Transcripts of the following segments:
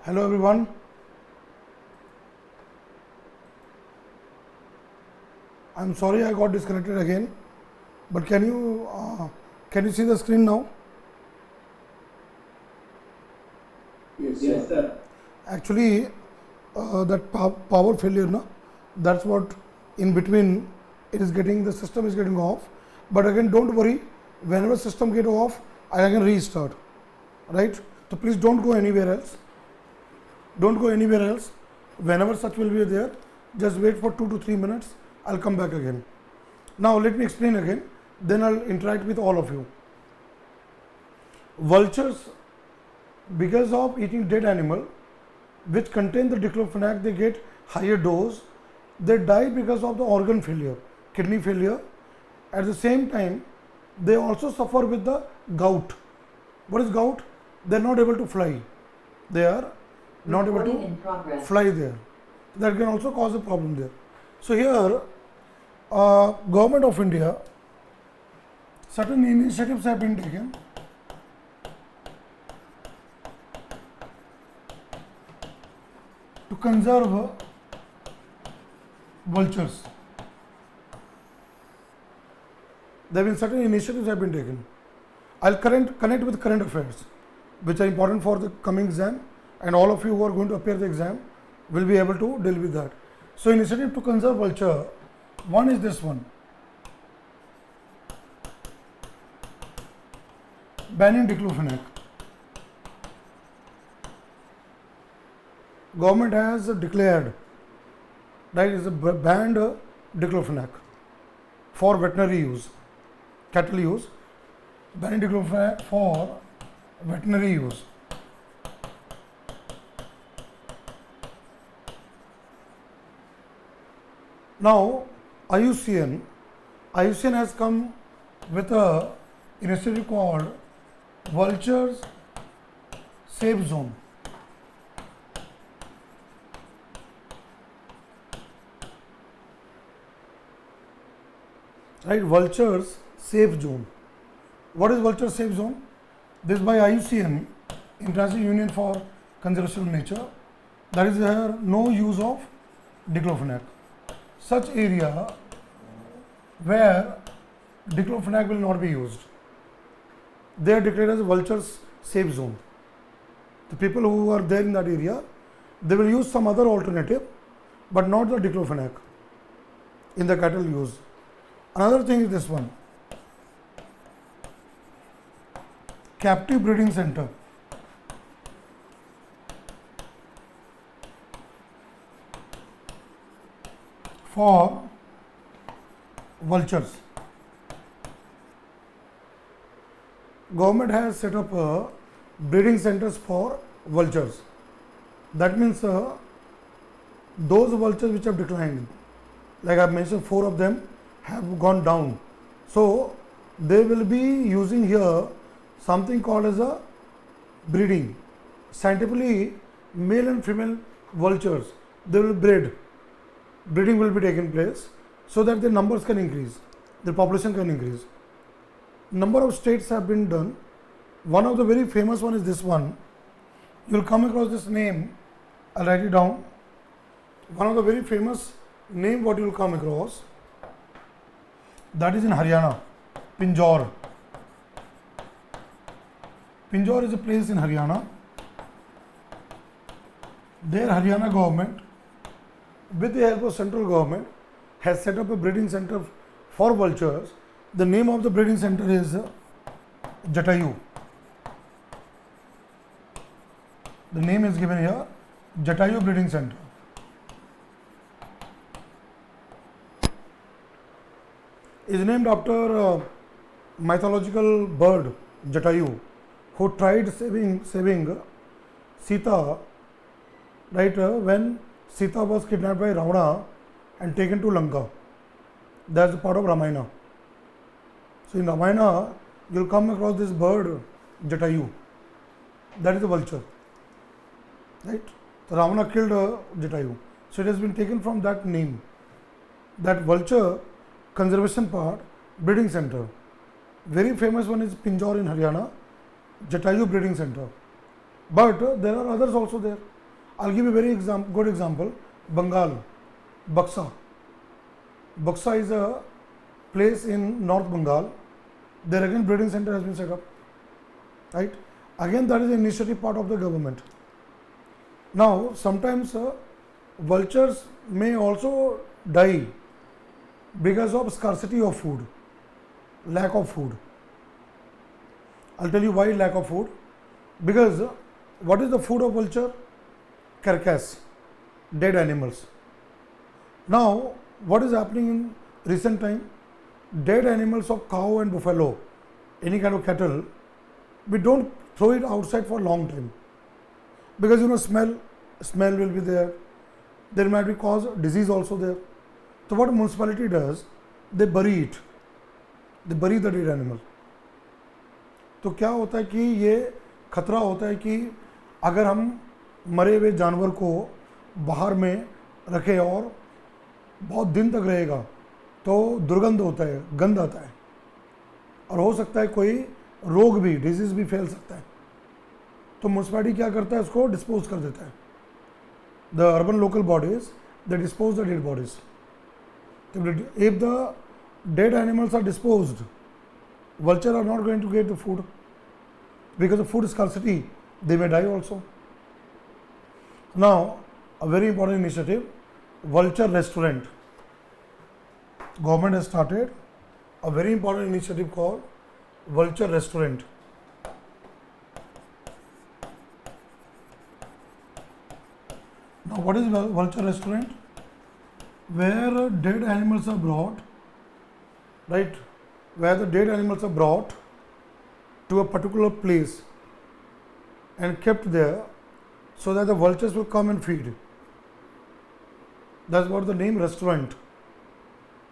Hello everyone. I'm sorry I got disconnected again, but can you see the screen now? Yes, sir. Actually, that power failure, no? That's what in between the system is getting off. But again, don't worry. Whenever system get off, I can restart. Right? So please don't go anywhere else. Don't go anywhere else. Whenever such will be there, just wait for 2 to 3 minutes. I'll come back again. Now let me explain again. Then I'll interact with all of you. Vultures, because of eating dead animal, which contain the diclofenac, they get higher dose. They die because of the organ failure, kidney failure. At the same time, they also suffer with the gout. What is gout? They are not able to fly. They are not able to fly there. That can also cause a problem there. So here, Government of India, certain initiatives have been taken to conserve vultures. There have been certain initiatives have been taken. I'll connect with current affairs, which are important for the coming exam, and all of you who are going to appear the exam will be able to deal with that. So, initiative to conserve vulture, one is this one. Banning diclofenac. Government has declared that is a banned diclofenac for veterinary use, cattle use, banning diclofenac for veterinary use. Now, IUCN has come with a initiative called Vultures Safe Zone. Right, Vultures Safe Zone. What is Vulture Safe Zone? This is by IUCN, International Union for Conservation of Nature. That is no use of diclofenac. Such area where diclofenac will not be used, they are declared as vultures safe zone. The people who are there in that area, they will use some other alternative, but not the diclofenac in the cattle use. Another thing is this one, captive breeding center. For vultures. Government has set up breeding centers for vultures. That means those vultures which have declined, like I have mentioned, 4 of them have gone down. So they will be using here something called as a breeding. Scientifically, male and female vultures, they will breed. Breeding will be taken place so that the numbers can increase, the population can increase. Number of states have been done. One of the very famous one is this one. You will come across this name. I'll write it down. One of the very famous name what you will come across, that is in Haryana, Pinjore. Pinjore is a place in Haryana. There Haryana government, with the help of central government, has set up a breeding center for vultures. The name of the breeding center is Jatayu. The name is given here, Jatayu Breeding Center. Is named after mythological bird Jatayu, who tried saving Sita, right, when Sita was kidnapped by Ravana and taken to Lanka. That's a part of Ramayana. So in Ramayana, you will come across this bird, Jatayu. That is a vulture. Right? So Ravana killed Jatayu. So it has been taken from that name. That vulture conservation part, breeding center. Very famous one is Pinjore in Haryana, Jatayu Breeding Center. But there are others also there. I'll give you a very good example. Bengal, Buxa. Buxa is a place in North Bengal. There again breeding center has been set up. Right? Again, that is an initiative part of the government. Now, sometimes vultures may also die because of scarcity of food, lack of food. I'll tell you why lack of food. Because what is the food of vulture? Carcass, dead animals. Now, what is happening in recent time? Dead animals of cow and buffalo, any kind of cattle, we don't throw it outside for a long time. Because smell will be there. There might be cause disease also there. So what municipality does, they bury it. They bury the dead animal. तो क्या होता है कि ये खतरा होता है कि अगर हम मरे हुए जानवर को बाहर में रखें और बहुत दिन तक रहेगा तो दुर्गंध होता है, गंध आता है और हो सकता है कोई रोग भी, डिजीज भी फैल सकता है. तो म्यूनसिपैलिटी क्या करता है, उसको डिस्पोज कर देता है. The urban local bodies they dispose the dead bodies. If the dead animals are disposed, vulture are not going to get the food. Because of food scarcity, they may die also. Now, a very important initiative, vulture restaurant. Government has started a very important initiative called vulture restaurant. Now, what is vulture restaurant? Where dead animals are brought, right? Where the dead animals are brought to a particular place and kept there so that the vultures will come and feed. That's what the name restaurant,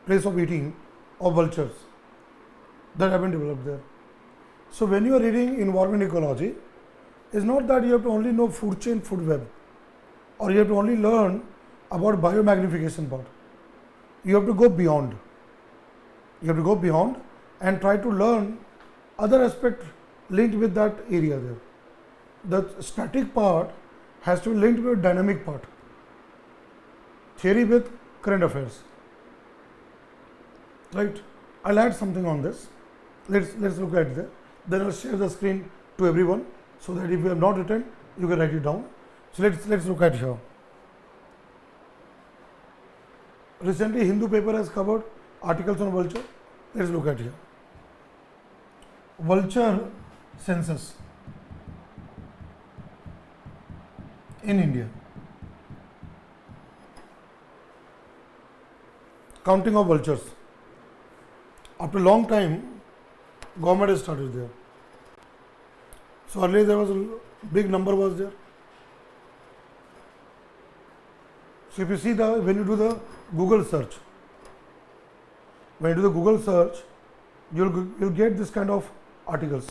place of eating of vultures, that have been developed there. So when you are reading environment ecology, it's not that you have to only know food chain, food web, or you have to only learn about biomagnification part. You have to go beyond. You have to go beyond and try to learn other aspect linked with that area there. The static part has to be linked with dynamic part. Theory with current affairs. Right? I'll add something on this. Let's look at that. Then I'll share the screen to everyone so that if you have not written, you can write it down. So let's look at here. Recently, Hindu paper has covered articles on vulture. Let's look at here. Vulture census in India. Counting of vultures. After a long time, government has started there. So earlier there was a big number was there. So if you see when you do the Google search, you'll get this kind of articles.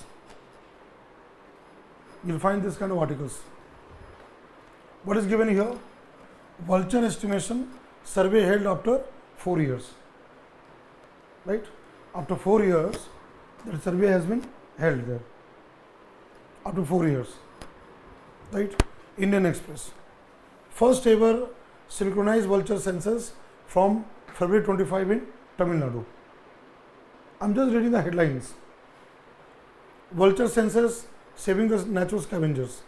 You'll find this kind of articles. What is given here? Vulture estimation survey held after 4 years. Right? After 4 years, that survey has been held there. After 4 years. Right? Indian Express. First ever synchronized vulture census from February 25 in Tamil Nadu. I'm just reading the headlines. Vulture census saving the natural scavengers.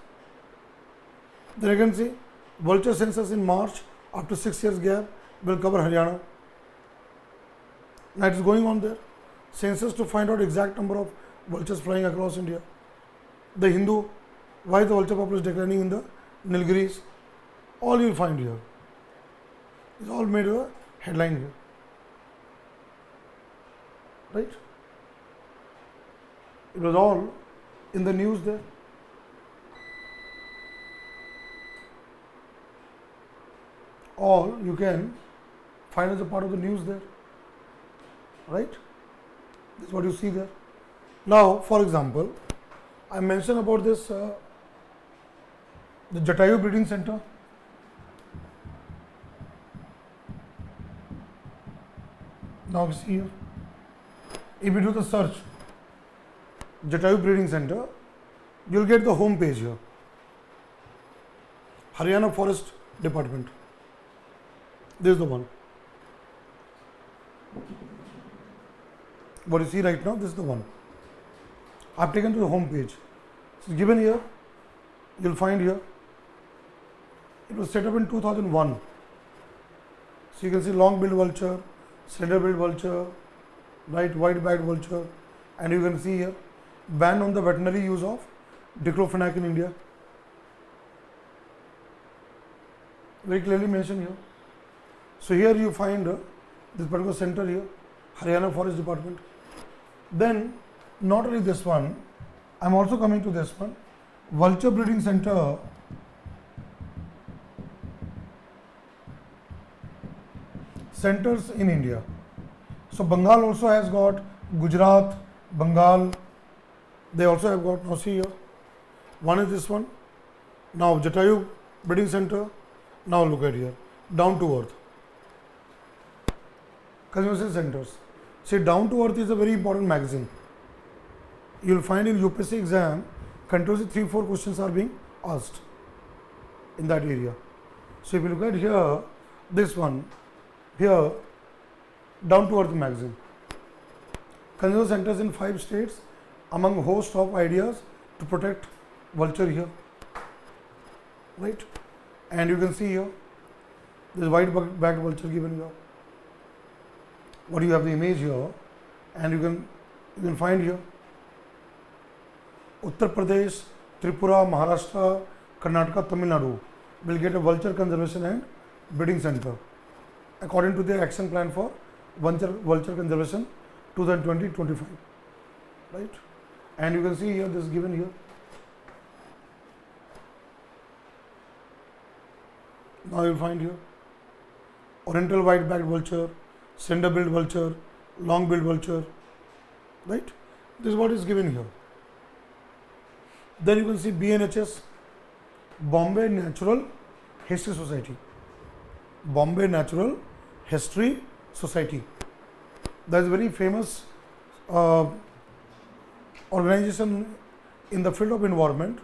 Then you can see vulture census in March after 6 years gap will cover Haryana. Now it is going on there. Census to find out exact number of vultures flying across India. The Hindu, why the vulture population is declining in the Nilgiris. All you will find here. It's all made a headline here. Right? It was all in the news there. All you can find as a part of the news there. Right? This is what you see there. Now, for example, I mentioned about this the Jatayu Breeding Center. Now see here. If you do the search Jatayu Breeding Center, you'll get the home page here. Haryana Forest Department. This is the one. What you see right now, this is the one. I've taken to the home page. It's given here. You'll find here. It was set up in 2001. So you can see long-billed vulture, slender-billed vulture, right, white-backed vulture, and you can see here ban on the veterinary use of diclofenac in India. Very clearly mentioned here. So here you find this particular center here, Haryana Forest Department. Then not only this one, I am also coming to this one, Vulture Breeding Center centers in India. So Bengal also has got, Gujarat, Bengal, they also have got, now see here, one is this one, now Jatayu Breeding Center, now look at here, Down to Earth, conservation centers. See, Down to Earth is a very important magazine. You will find in UPSC exam, continuously 3-4 questions are being asked in that area. So if you look at here, this one, here, Down to Earth magazine. Conservation centers in 5 states among host of ideas to protect vulture here, right? And you can see here, this white-backed vulture given here. What you have the image here, and you can find here Uttar Pradesh, Tripura, Maharashtra, Karnataka, Tamil Nadu will get a vulture conservation and breeding center according to their action plan for vulture conservation 2020-25, right? And you can see here, this is given here. Now you will find here Oriental white-backed vulture, slender-billed vulture, long-billed vulture, right? This is what is given here. Then you can see BNHS, Bombay Natural History Society. Bombay Natural History Society. That is a very famous organization in the field of environment,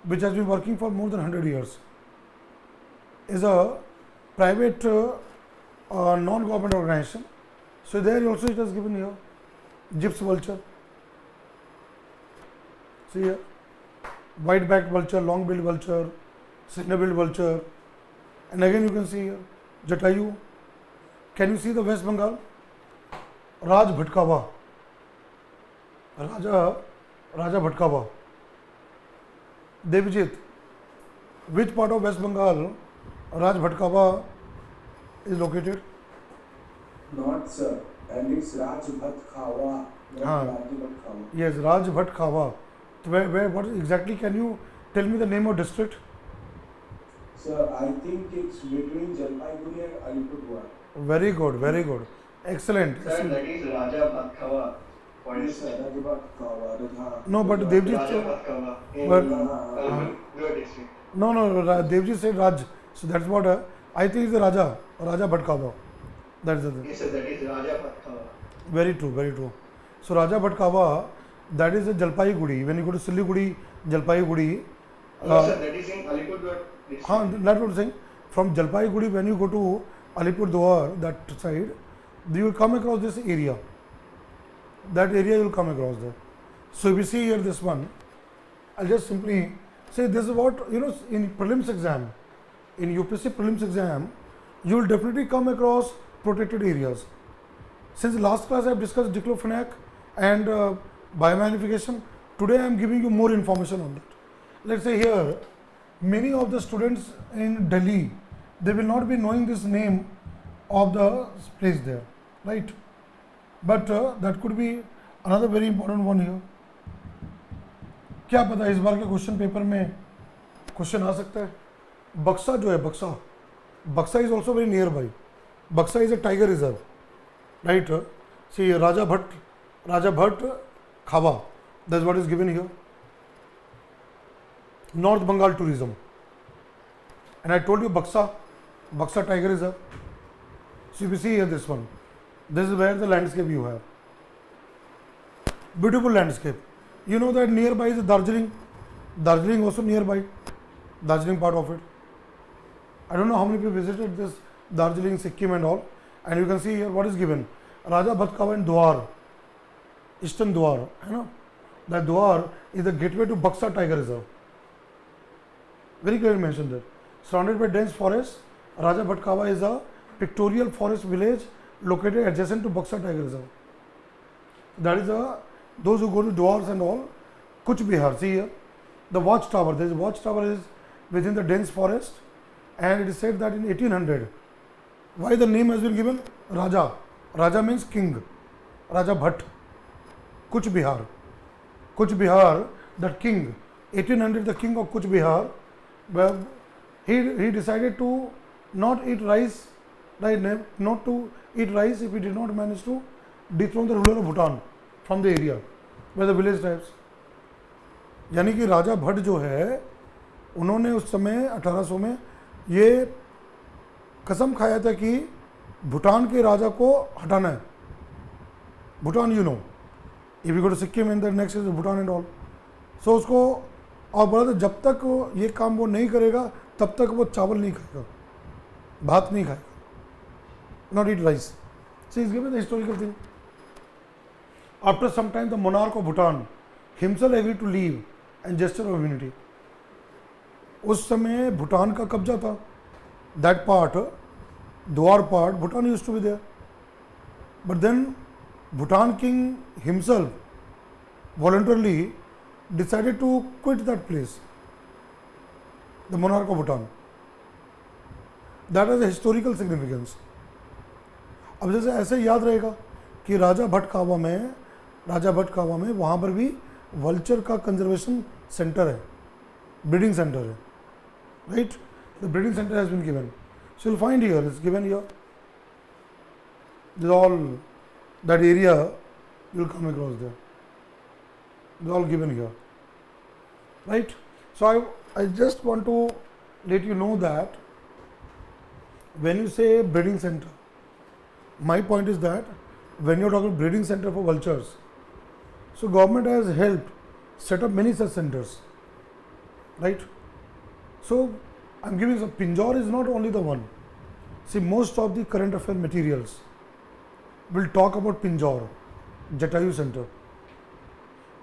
which has been working for more than 100 years. Is a private non-government organization. So there also it has given here gyps vulture. See here, white-backed vulture, long-billed vulture, slender-billed vulture, and again you can see here Jatayu. Can you see the West Bengal? Raj Bhatkawa, Raja Bhatkawa. Devjit, which part of West Bengal Raj Bhatkawa is located? Not sir, and it's Raj Bhatkawa, not Raj Bhatkawa. Yes, Raj Bhatkawa. Where, what exactly, can you tell me the name of district? Sir, I think it's between Jalpaiguri and Alipurduar. Very good, very good. Excellent. Sir, that is Raja Bhatkawa. Yes, sir, Raj Bhatkawa. No, but Devji Raja said, Bhatkawa in but, Alipurduar district. no, Devji said Raj. So that's what I think is the Raja Bhatkawa. That's the thing. Yes, sir, that is Raja Bhatkawa. Very true, very true. So Raja Bhatkawa, that is a Jalpaiguri. When you go to Siliguri, Jalpaiguri. No, sir, that is in Alipurduar district. That's what I'm saying. From Jalpaiguri, when you go to Alipurduar, that side, you will come across this area. That area you will come across there. So if you see here this one, I'll just simply say this is what, in prelims exam, in UPSC prelims exam, you will definitely come across protected areas. Since last class I have discussed diclofenac and biomagnification, today I am giving you more information on that. Let's say here, many of the students in Delhi, they will not be knowing this name of the place there, right? But that could be another very important one here. क्या पता इस बार के question paper में question आ सकता है. बक्सा जो है, बक्सा is also very nearby. Baksa is a tiger reserve, right? See, Raja Bhatt Khawa, that's what is given here. North Bengal tourism. And I told you Baksa tiger reserve. So if you see here this one, this is where the landscape you have. Beautiful landscape. You know that nearby is Darjeeling. Darjeeling also nearby. Darjeeling part of it. I don't know how many people visited this Darjeeling, Sikkim and all, and you can see here what is given. Raja Bhat Kawa and Dwar, Eastern Dwar, you know. That Dwar is the gateway to Buxa Tiger Reserve. Very clearly mentioned there. Surrounded by dense forest, Raja Bhat Kawa is a pictorial forest village located adjacent to Buxa Tiger Reserve. That is those who go to Dwars and all, Kuch Bihar. See here, the watchtower. There is a watchtower is within the dense forest, and it is said that in 1800, why the name has been given Raja. Raja means king. Raja Bhat. Kuch Bihar. Kuch Bihar, that king. 1800, the king of Kuch Bihar. Well, he decided to not eat rice, right? Not to eat rice if he did not manage to dethrone the ruler of Bhutan from the area where the village tribes. यानी कि राजा भट्ट जो है, उन्होंने उस समय 1800 में ये कसम खाया था कि भूटान के राजा को हटाना है. Bhutan, you know, if you go to Sikkim and the next is Bhutan and all. So उसको और बोला था जब तक ये काम वो नहीं करेगा तब तक वो चावल नहीं खाएगा, भात नहीं खाएगा, not eat rice. So he's given the historical thing. After some time, the monarch of Bhutan himself agreed to leave and gesture of unity. उस समय भूटान का कब्जा था. That part, Dwar part, Bhutan used to be there. But then Bhutan king himself voluntarily decided to quit that place, the monarch of Bhutan. That has a historical significance. अब जैसे ऐसे याद रहेगा कि राजा भट्ट कावा में वहाँ पर भी वल्चर का कंजर्वेशन सेंटर है, ब्रीडिंग सेंटर है, right. The breeding centre has been given. So you will find here, it's given here. This all that area you will come across there. It's all given here, right? So I just want to let you know that when you say breeding center, my point is that when you're talking breeding center for vultures, so government has helped set up many such centers, right? So I'm giving some. Pinjore is not only the one. See, most of the current affair materials will talk about Pinjore, Jatayu Center.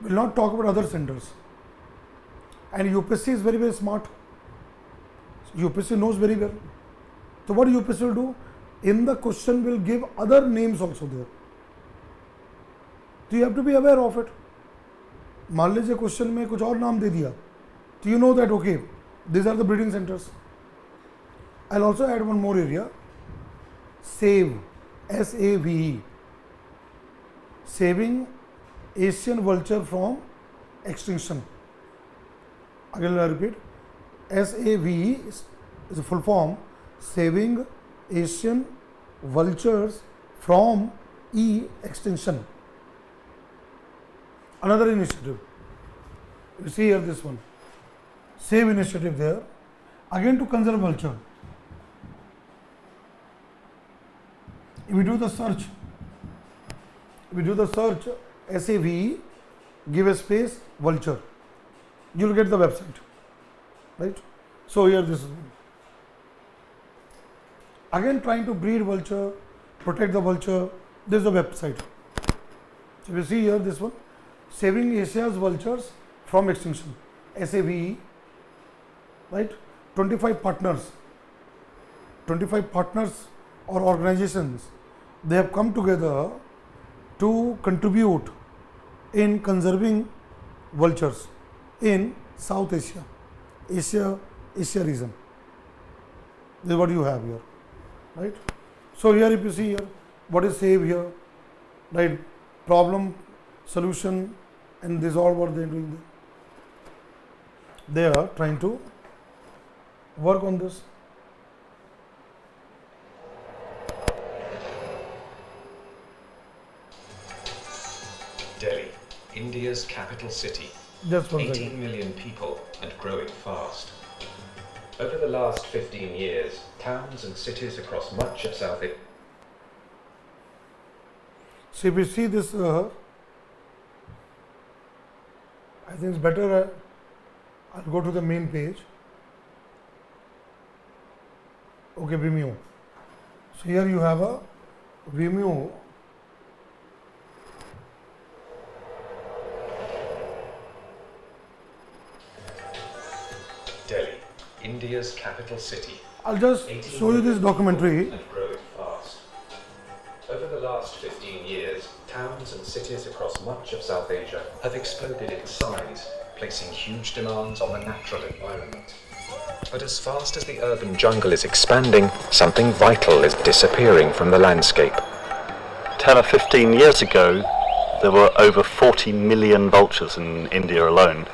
Will not talk about other centers. And UPSC is very, very smart. UPSC knows very well. So what UPSC will do? In the question will give other names also there. So you have to be aware of it. मान लीजिए question में कुछ और नाम दे दिया, तो you know that okay, these are the breeding centers. I'll also add one more area. SAVE. SAVE, saving Asian vulture from extinction. Again I repeat, SAVE is a full form, saving Asian vultures from extinction. Another initiative. You see here this one, SAVE initiative there, again to conserve vulture. If we do the search, SAVE, give a space, vulture, you will get the website, right? So here this is one. Again trying to breed vulture, protect the vulture, this is the website. So you see here this one, saving Asia's vultures from extinction, SAVE, right? 25 partners or organizations, they have come together to contribute in conserving vultures in South Asia, Asia region. This is what you have here, right? So here if you see here, what is SAVE here, right? Problem, solution, and this is all what they are doing there. They are trying to work on this. Delhi, India's capital city. Just one 18 second. million people and growing fast. Over the last 15 years, towns and cities across much of South India. So if you see this, I think it's better I'll go to the main page. Okay, Vimeo. So here you have a Vimeo. Delhi, India's capital city. I'll just show you this documentary. And growing fast. Over the last 15 years, towns and cities across much of South Asia have exploded in size, placing huge demands on the natural environment. But as fast as the urban jungle is expanding, something vital is disappearing from the landscape. 10 or 15 years ago, there were over 40 million vultures in India alone,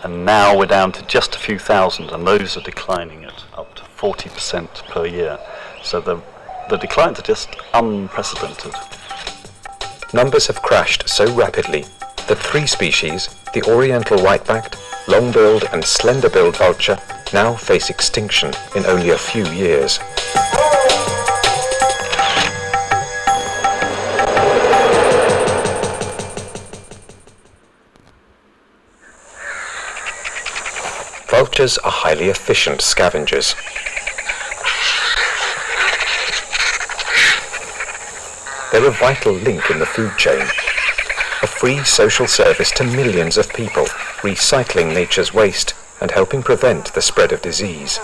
and now we're down to just a few thousand, and those are declining at up to 40% per year. So the declines are just unprecedented. Numbers have crashed so rapidly that 3 species, the oriental white-backed, long-billed and slender-billed vulture, now face extinction in only a few years. Vultures are highly efficient scavengers. They're a vital link in the food chain, a free social service to millions of people, recycling nature's waste and helping prevent the spread of disease.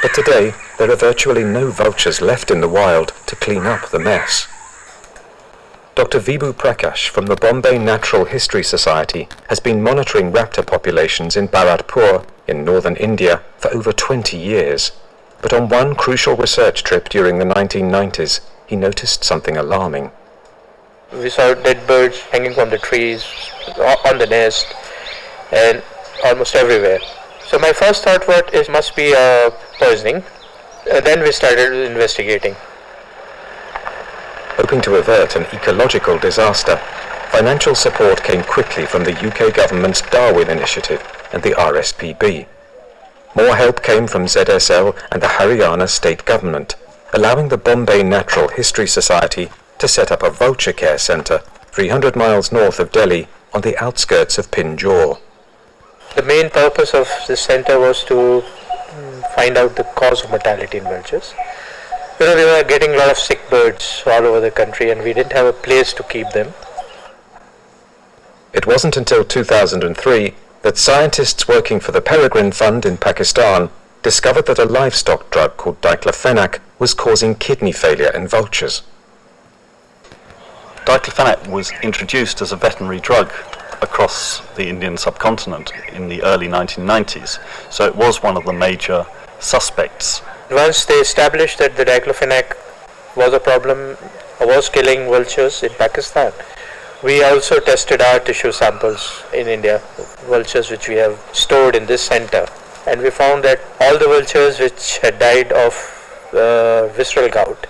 But today, there are virtually no vultures left in the wild to clean up the mess. Dr. Vibhu Prakash from the Bombay Natural History Society has been monitoring raptor populations in Bharatpur in northern India for over 20 years. But on one crucial research trip during the 1990s, he noticed something alarming. We saw dead birds hanging from the trees, on the nest, and almost everywhere. So my first thought was it must be poisoning. Then we started investigating. Hoping to avert an ecological disaster, financial support came quickly from the UK government's Darwin Initiative and the RSPB. More help came from ZSL and the Haryana state government, allowing the Bombay Natural History Society to set up a vulture care centre 300 miles north of Delhi on the outskirts of Pinjore. The main purpose of this centre was to find out the cause of mortality in vultures. We were getting a lot of sick birds all over the country and we didn't have a place to keep them. It wasn't until 2003 that scientists working for the Peregrine Fund in Pakistan discovered that a livestock drug called diclofenac was causing kidney failure in vultures. Diclofenac was introduced as a veterinary drug across the Indian subcontinent in the early 1990s, so it was one of the major suspects. Once they established that the diclofenac was a problem, was killing vultures in Pakistan, we also tested our tissue samples in India, vultures which we have stored in this center, and we found that all the vultures which had died of visceral gout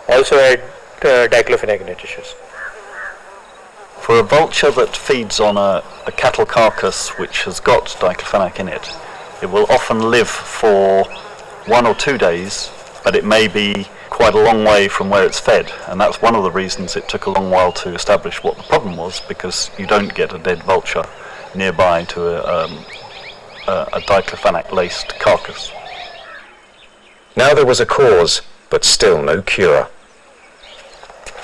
also had diclofenac in their tissues. For a vulture that feeds on a cattle carcass which has got diclofenac in it, it will often live for 1 or 2 days, but it may be quite a long way from where it's fed, and that's one of the reasons it took a long while to establish what the problem was, because you don't get a dead vulture nearby to a diclofenac-laced carcass. Now there was a cause, but still no cure.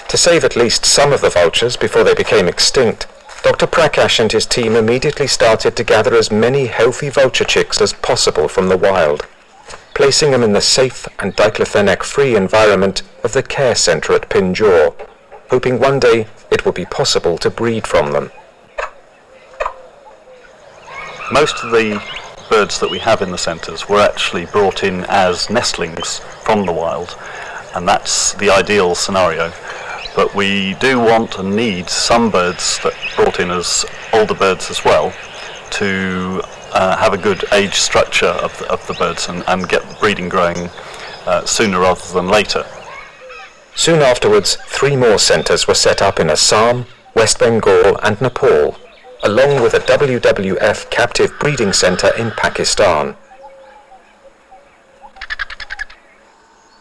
To save at least some of the vultures before they became extinct, Dr. Prakash and his team immediately started to gather as many healthy vulture chicks as possible from the wild, placing them in the safe and diclofenac-free environment of the care centre at Pinjore, hoping one day it will be possible to breed from them. Most of the birds that we have in the centres were actually brought in as nestlings from the wild, and that's the ideal scenario. But we do want and need some birds that brought in as older birds as well to have a good age structure of the birds and get the breeding growing sooner rather than later. Soon afterwards, 3 more centres were set up in Assam, West Bengal and Nepal, along with a WWF captive breeding centre in Pakistan.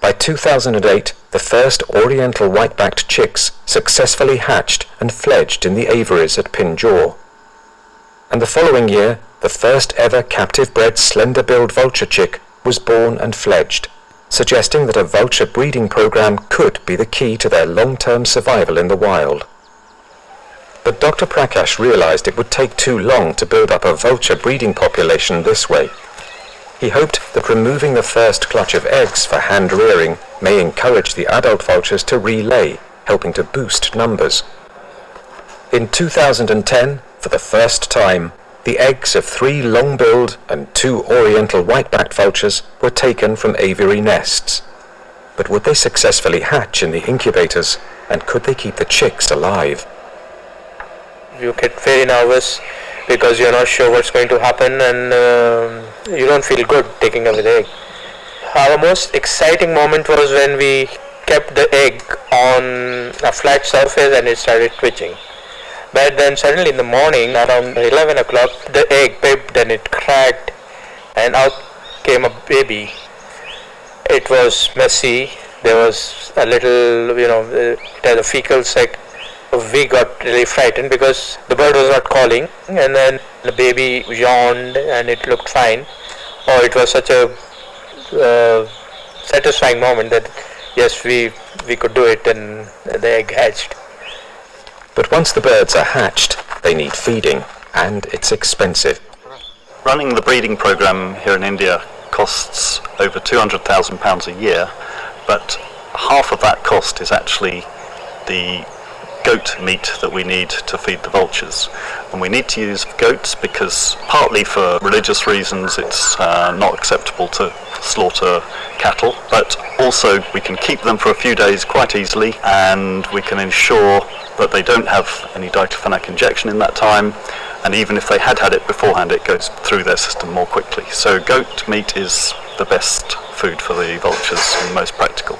By 2008, the first oriental white-backed chicks successfully hatched and fledged in the aviaries at Pinjore. And the following year, the first ever captive-bred slender-billed vulture chick was born and fledged, suggesting that a vulture breeding program could be the key to their long-term survival in the wild. But Dr. Prakash realized it would take too long to build up a vulture breeding population this way. He hoped that removing the first clutch of eggs for hand rearing may encourage the adult vultures to relay, helping to boost numbers. In 2010, for the first time, the eggs of 3 long-billed and 2 oriental white-backed vultures were taken from aviary nests. But would they successfully hatch in the incubators, and could they keep the chicks alive? You get very nervous because you're not sure what's going to happen, and you don't feel good taking away the egg. Our most exciting moment was when we kept the egg on a flat surface and it started twitching. But then suddenly in the morning around 11 o'clock the egg pipped and it cracked and out came a baby. It was messy, there was a little, it had a fecal sac. We got really frightened because the bird was not calling, and then the baby yawned and it looked fine. Oh, it was such a satisfying moment that yes, we could do it, and the egg hatched. But once the birds are hatched, they need feeding, and it's expensive. Running the breeding program here in India costs over £200,000 a year, but half of that cost is actually the goat meat that we need to feed the vultures. And we need to use goats because partly for religious reasons it's not acceptable to slaughter cattle, but also we can keep them for a few days quite easily, and we can ensure that they don't have any diclofenac injection in that time, and even if they had it beforehand it goes through their system more quickly. So goat meat is the best food for the vultures and most practical.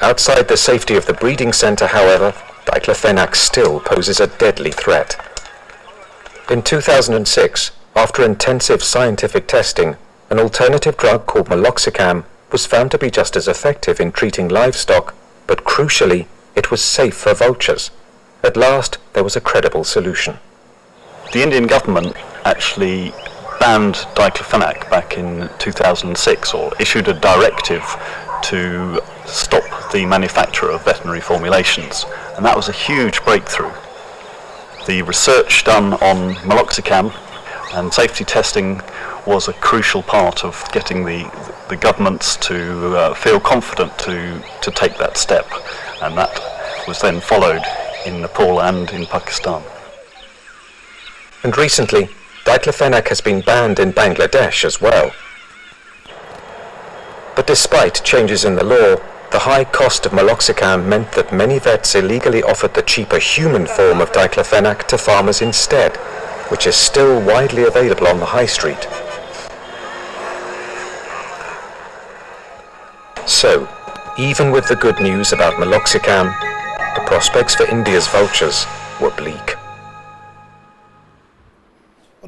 Outside the safety of the breeding centre, however, diclofenac still poses a deadly threat. In 2006, after intensive scientific testing, an alternative drug called meloxicam was found to be just as effective in treating livestock, but crucially, it was safe for vultures. At last, there was a credible solution. The Indian government actually banned diclofenac back in 2006, or issued a directive to stop the manufacture of veterinary formulations, and that was a huge breakthrough. The research done on meloxicam and safety testing was a crucial part of getting the governments to feel confident to take that step, and that was then followed in Nepal and in Pakistan. And recently, diclofenac has been banned in Bangladesh as well. But despite changes in the law, the high cost of meloxicam meant that many vets illegally offered the cheaper human form of diclofenac to farmers instead, which is still widely available on the high street. So, even with the good news about meloxicam, the prospects for India's vultures were bleak.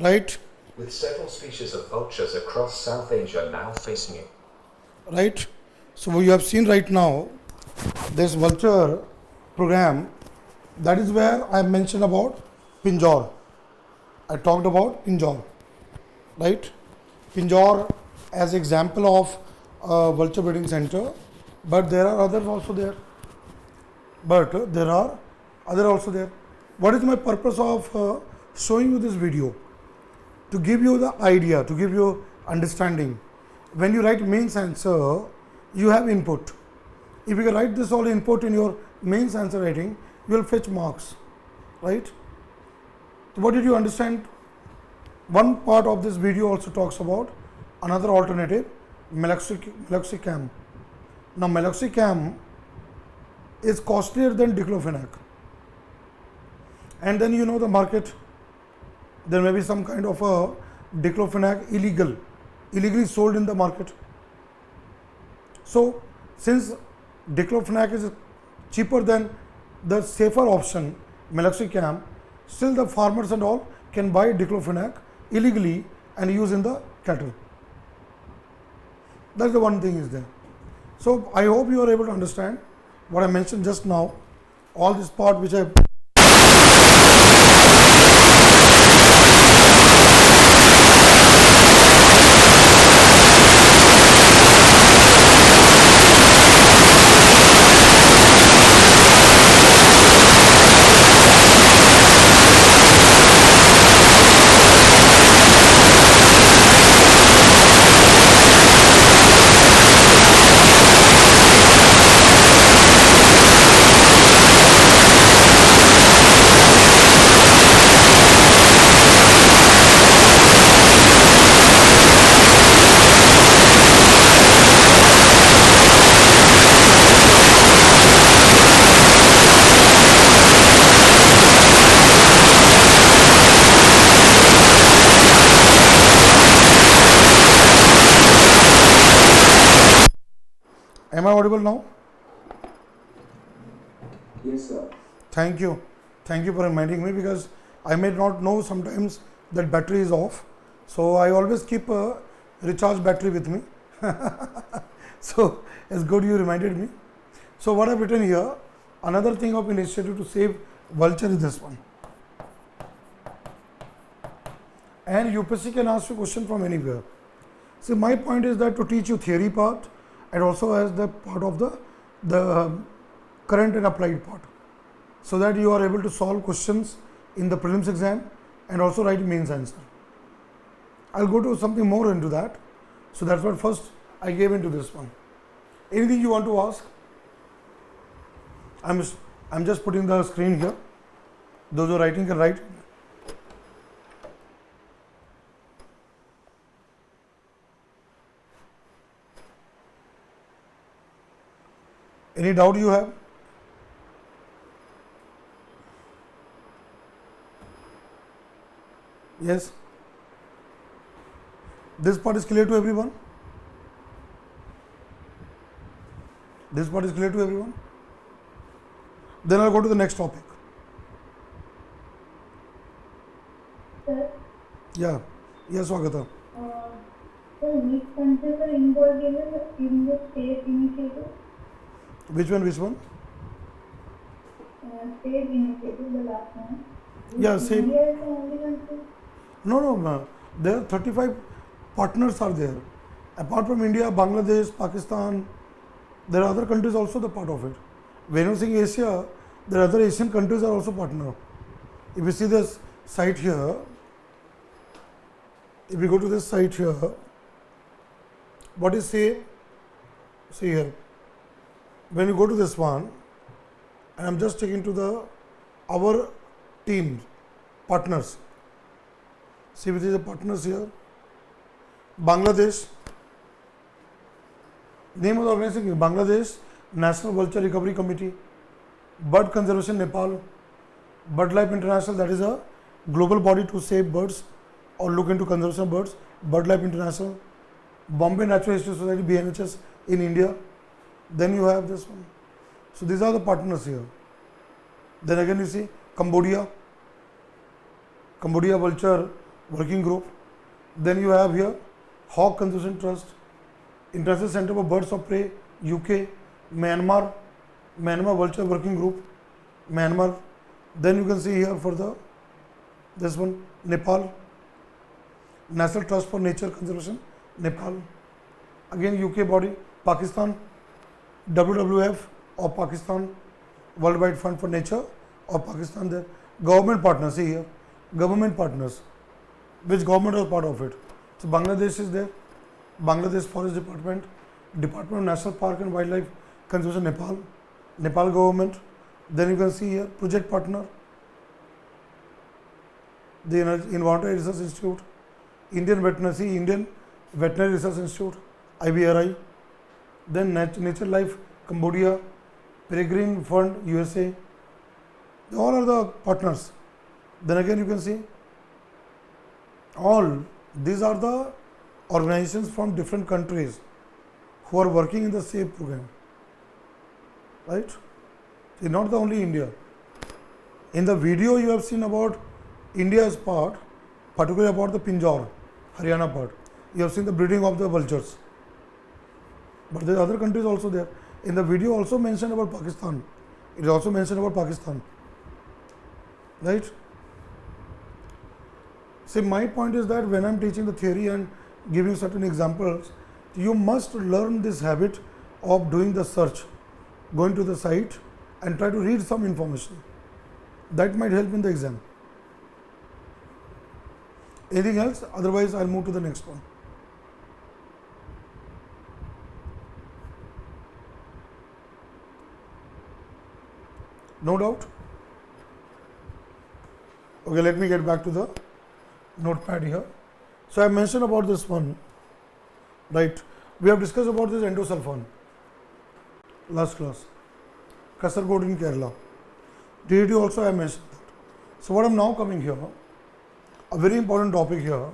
Right? With several species of vultures across South Asia now facing it. Right? So you have seen right now this vulture program. That is where I mentioned about Pinjore. I talked about Pinjore, right? Pinjore as example of vulture breeding center, but there are others also there. What is my purpose of showing you this video? To give you the idea, to give you understanding. When you write mains answer, you have input. If you can write this all input in your mains answer writing, you will fetch marks, right? So what did you understand? One part of this video also talks about another alternative, meloxicam. Now meloxicam is costlier than diclofenac, and then you know the market, there may be some kind of a diclofenac illegally sold in the market. So since diclofenac is cheaper than the safer option, meloxicam, still the farmers and all can buy diclofenac illegally and use in the cattle. That's the one thing is there. So I hope you are able to understand what I mentioned just now, all this part which I Am I audible now? Yes, sir. Thank you. Thank you for reminding me, because I may not know sometimes that battery is off. So I always keep a recharge battery with me. So it's good you reminded me. So what I've written here, another thing of initiative to save vulture is this one. And UPSC can ask you question from anywhere. See, my point is that to teach you theory part and also as the part of the current and applied part, so that you are able to solve questions in the prelims exam and also write mains answer. I'll go to something more into that. So that's what first I gave into this one. Anything you want to ask? I'm just putting the screen here. Those who are writing can write. Any doubt you have? Yes? This part is clear to everyone? This part is clear to everyone? Then I'll go to the next topic. Sir, Yeah. Yes, Swagata. sir, which countries are involved in the state initiative? Which one? Which one? State initiative, the last one. Yeah, same. India is the only country. No. There are 35 partners are there. Apart from India, Bangladesh, Pakistan, there are other countries also the part of it. When you say Asia, there are other Asian countries are also partner. If you see this site here, if we go to this site here, what is say? See here. When you go to this one, and I'm just taking to our team partners. See which is the partners here. Bangladesh. Name of the organization is Bangladesh National Vulture Recovery Committee. Bird Conservation Nepal. BirdLife International, that is a global body to save birds or look into conservation of birds. BirdLife International. Bombay Natural History Society, BNHS in India. Then you have this one. So these are the partners here. Then again you see Cambodia Vulture Working Group. Then you have here Hawk Conservation Trust, International Center for Birds of Prey, UK, Myanmar Vulture Working Group, Myanmar. Then you can see here for this one, Nepal, National Trust for Nature Conservation, Nepal. Again UK body, Pakistan, WWF of Pakistan, Worldwide Fund for Nature of Pakistan. There, government partners, see here, government partners. Which government is part of it? So Bangladesh is there, Bangladesh Forest Department, Department of National Park and Wildlife Conservation, Nepal government. Then you can see here project partner, the Environmental Research Institute, Indian Veterinary Research Institute, IVRI. Then Nature Life Cambodia, Peregrine Fund USA. They all are the partners. Then again you can see all these are the organizations from different countries who are working in the same program, right? See, not the only India. In the video you have seen about India's part, particularly about the Pinjore, Haryana part. You have seen the breeding of the vultures. But there are other countries also there. In the video also mentioned about Pakistan. It is also mentioned about Pakistan, right? See, my point is that when I am teaching the theory and giving certain examples, you must learn this habit of doing the search, going to the site and try to read some information. That might help in the exam. Anything else? Otherwise, I'll move to the next one. No doubt? Okay, let me get back to the notepad here. So I mentioned about this one, right? We have discussed about this endosulfan last class. Kasargod in Kerala. DDT also I mentioned that. So what I'm now coming here, a very important topic here,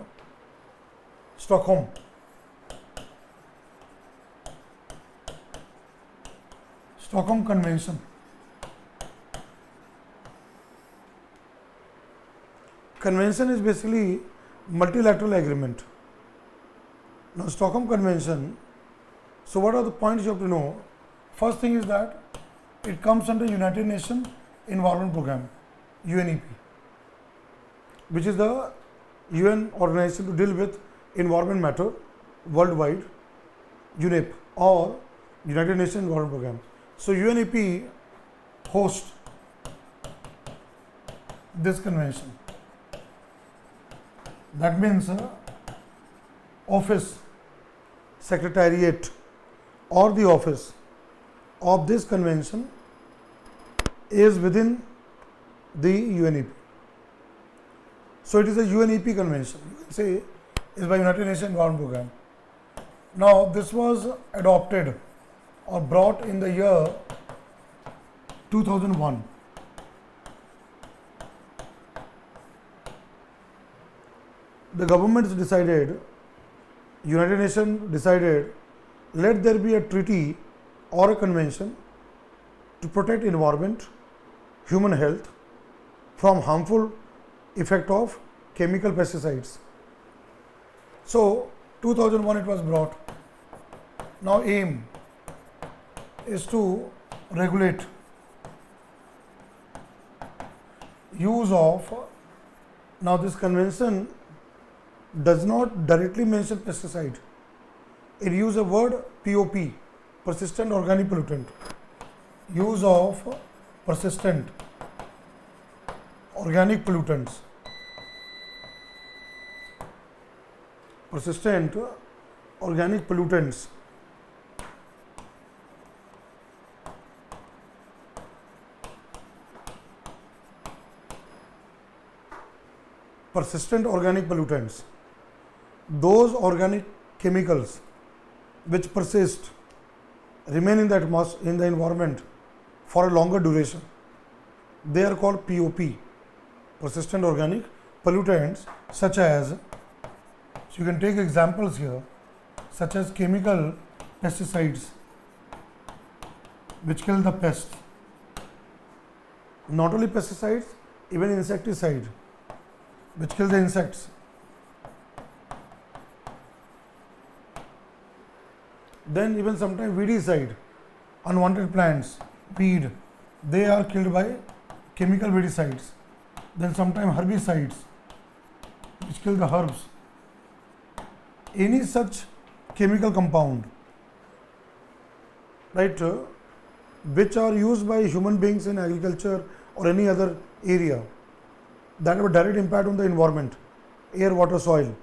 Stockholm. Stockholm Convention. Convention is basically multilateral agreement. Now Stockholm Convention, so what are the points you have to know? First thing is that it comes under United Nations Environment Program, UNEP, which is the UN organization to deal with environment matter worldwide, UNEP or United Nations Environment Program. So UNEP hosts this convention. That means office, secretariat or the office of this convention is within the UNEP. So it is a UNEP convention, you can say is by United Nations Environment Program. Now this was adopted or brought in the year 2001. The governments decided, United Nations decided, let there be a treaty or a convention to protect environment, human health from harmful effect of chemical pesticides. So 2001 it was brought. Now aim is to regulate use of, now this convention does not directly mention pesticide. It uses a word POP, persistent organic pollutant. Use of persistent organic pollutants. Persistent organic pollutants. Persistent organic pollutants. Those organic chemicals which persist, remain in the environment for a longer duration, they are called POP, persistent organic pollutants, such as, so you can take examples here, such as chemical pesticides which kill the pests. Not only pesticides, even insecticide which kill the insects. Then even sometimes weedicide, unwanted plants, weed, they are killed by chemical weedicides. Then sometimes herbicides which kill the herbs. Any such chemical compound, right, which are used by human beings in agriculture or any other area that have a direct impact on the environment, air, water, soil,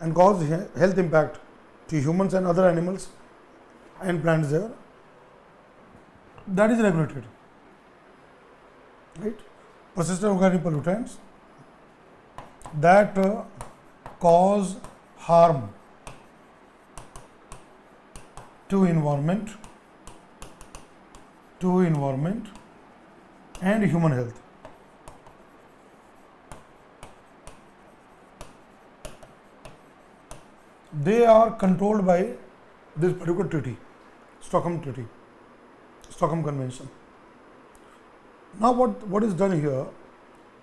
and cause health impact to humans and other animals and plants there, that is regulated, right? Persistent organic pollutants that cause harm to environment and human health. They are controlled by this particular treaty, Stockholm Convention. Now what is done here,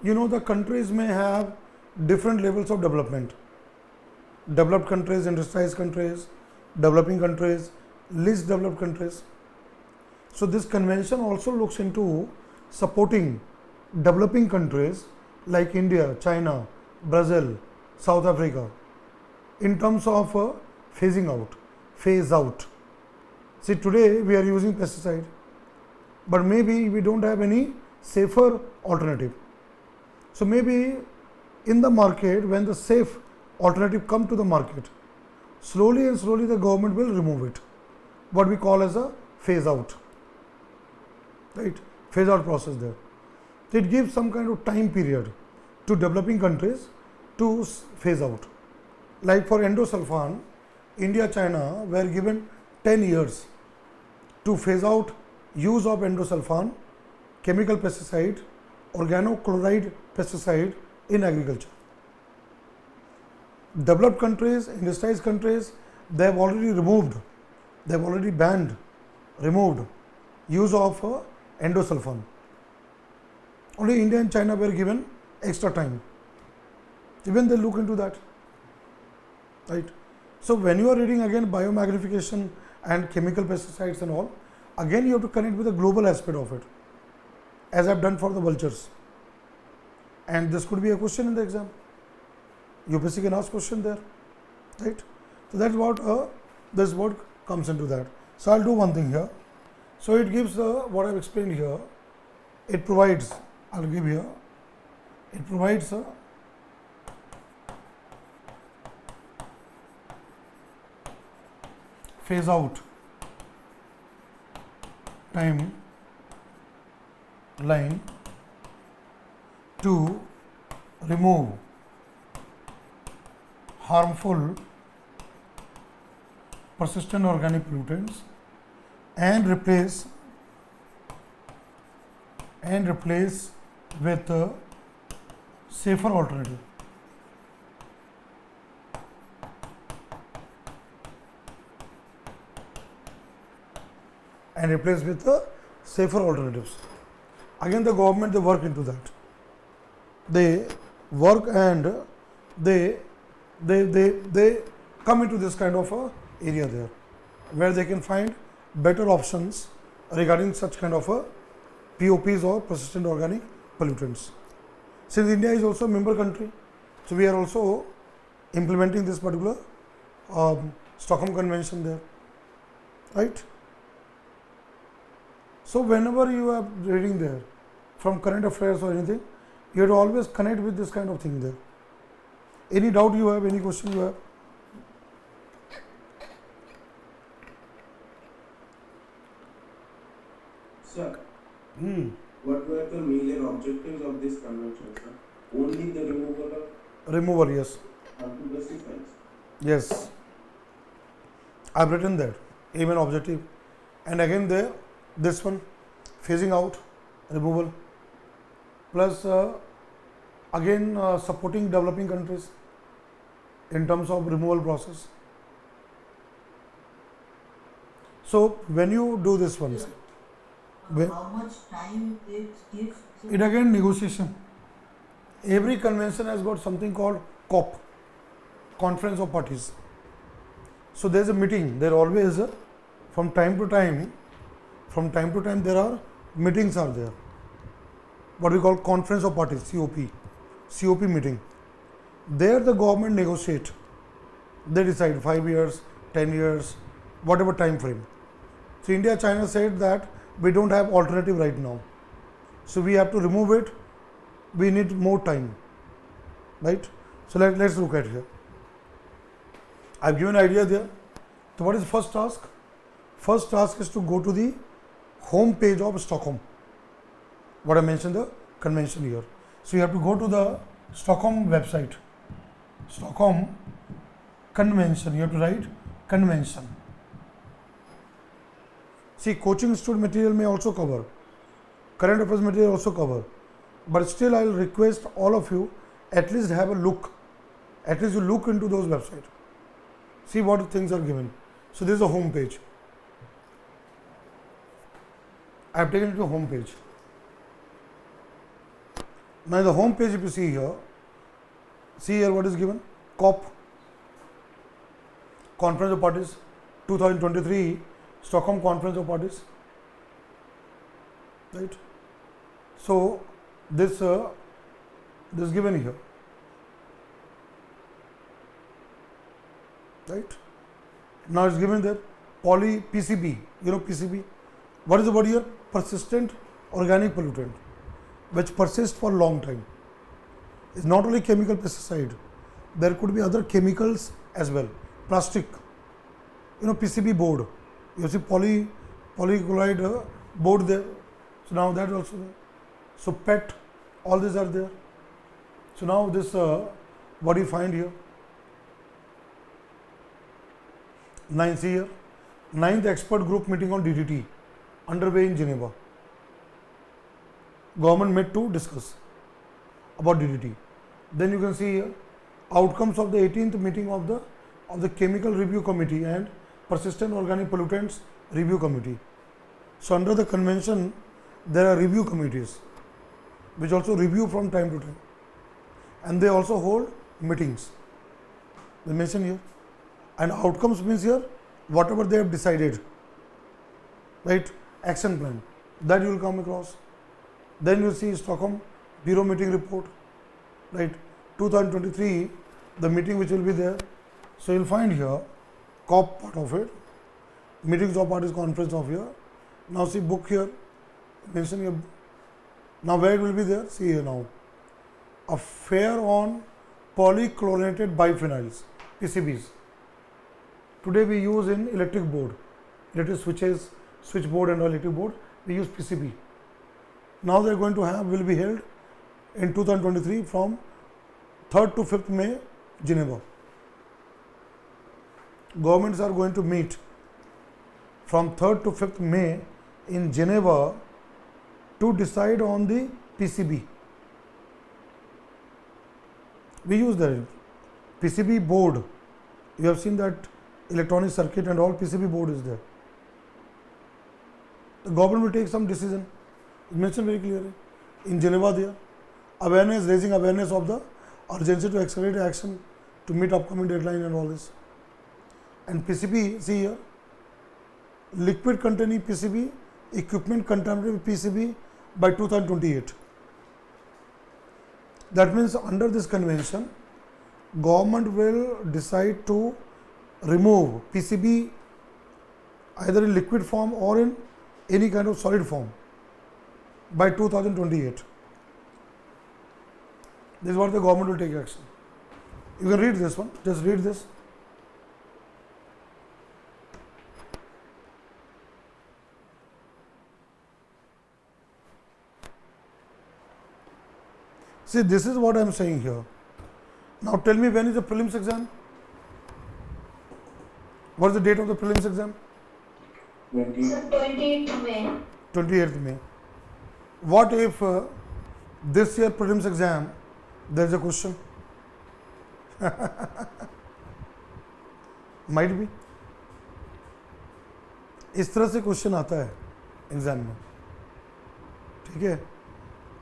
the countries may have different levels of development. Developed countries, industrialized countries, developing countries, least developed countries. So this convention also looks into supporting developing countries like India, China, Brazil, South Africa, in terms of phase out. See, today we are using pesticide, but maybe we don't have any safer alternative. So maybe in the market, when the safe alternative come to the market, slowly the government will remove it, what we call as a phase out, right? Phase out process there. It gives some kind of time period to developing countries to phase out. Like for endosulfan, India, China were given 10 years to phase out use of endosulfan, chemical pesticide, organochloride pesticide in agriculture. Developed countries, industrialized countries, they have already removed, they have already banned, removed use of endosulfan. Only India and China were given extra time. Even they look into that, right? So when you are reading again biomagnification and chemical pesticides and all, again you have to connect with the global aspect of it, as I've done for the vultures. And this could be a question in the exam. UPSC can ask question there, right? So that's what this word comes into that. So I'll do one thing here. So it gives what I've explained here. It provides. I'll give here. It provides a phase out time line to remove harmful persistent organic pollutants and replace with a safer alternative. And replace with the safer alternatives. Again, the government, they work into that. They work and they come into this kind of a area there, where they can find better options regarding such kind of a POPs or persistent organic pollutants. Since India is also a member country, so we are also implementing this particular Stockholm Convention there, right? So whenever you are reading there from current affairs or anything, you have to always connect with this kind of thing there. Any doubt you have, any question you have? Sir, what were the main objectives of this convention, sir? Only the removal of Removal, yes. pesticides. Yes. I've written that, aim and objective. And again there, this one, phasing out, removal, plus again supporting developing countries in terms of removal process. So when you do this one, how much time it gives to it again negotiation. Every convention has got something called COP, Conference of Parties. So there is a meeting. There always from time to time there are meetings are there. What we call Conference of Parties, COP meeting. There the government negotiate. They decide 5 years, 10 years, whatever time frame. So India, China said that we don't have alternative right now. So we have to remove it. We need more time, right? So let's look at here. I've given an idea there. So what is the first task? First task is to go to the home page of Stockholm. What I mentioned the convention here. So you have to go to the Stockholm website. Stockholm Convention. You have to write convention. See, coaching institute material may also cover. Current affairs material also cover. But still I will request all of you at least have a look. At least you look into those websites. See what things are given. So this is a home page. I have taken it to a home page. Now the home page, if you see here what is given? COP, Conference of Parties, 2023, Stockholm Conference of Parties, right? So this given here, right? Now it's given there poly PCB. You know PCB. What is the word here? Persistent organic pollutant, which persists for a long time. It's not only chemical pesticide. There could be other chemicals as well. Plastic. You know PCB board. You see polychloride board there. So now that also there. So PET, all these are there. So now this what you find here. 9th here. 9th expert group meeting on DDT underway in Geneva. Government met to discuss about DDT. Then you can see here outcomes of the 18th meeting of the Chemical Review Committee and Persistent Organic Pollutants Review Committee. So under the convention, there are review committees which also review from time to time, and they also hold meetings. They mention here, and outcomes means here whatever they have decided, right? Action plan that you will come across. Then you see Stockholm Bureau meeting report, right? 2023, the meeting which will be there. So you'll find here COP part of it, meetings of parties conference of here. Now see book here, mention here. Now where it will be there? See here now. A fair on polychlorinated biphenyls, PCBs. Today we use in electric board, electric switches, switchboard and electric board, we use PCB. Now they are going to have, will be held in 2023 from 3rd to 5th May, Geneva. Governments are going to meet from 3rd to 5th May in Geneva to decide on the PCB. We use the PCB board. You have seen that electronic circuit and all PCB board is there. The government will take some decision. It's mentioned very clearly in Geneva there. Awareness, raising awareness of the urgency to accelerate action to meet upcoming deadline and all this. And PCB, see here, liquid containing PCB, equipment contaminated with PCB by 2028. That means under this convention, government will decide to remove PCB either in liquid form or in any kind of solid form by 2028. This is what the government will take action. You can read this one, just read this. See, this is what I am saying here. Now tell me, when is the prelims exam? What is the date of the prelims exam? 28th May. 28th May. What if this year prelims exam, there is a question? Might be. इस तरह से question आता है exam में, ठीक है?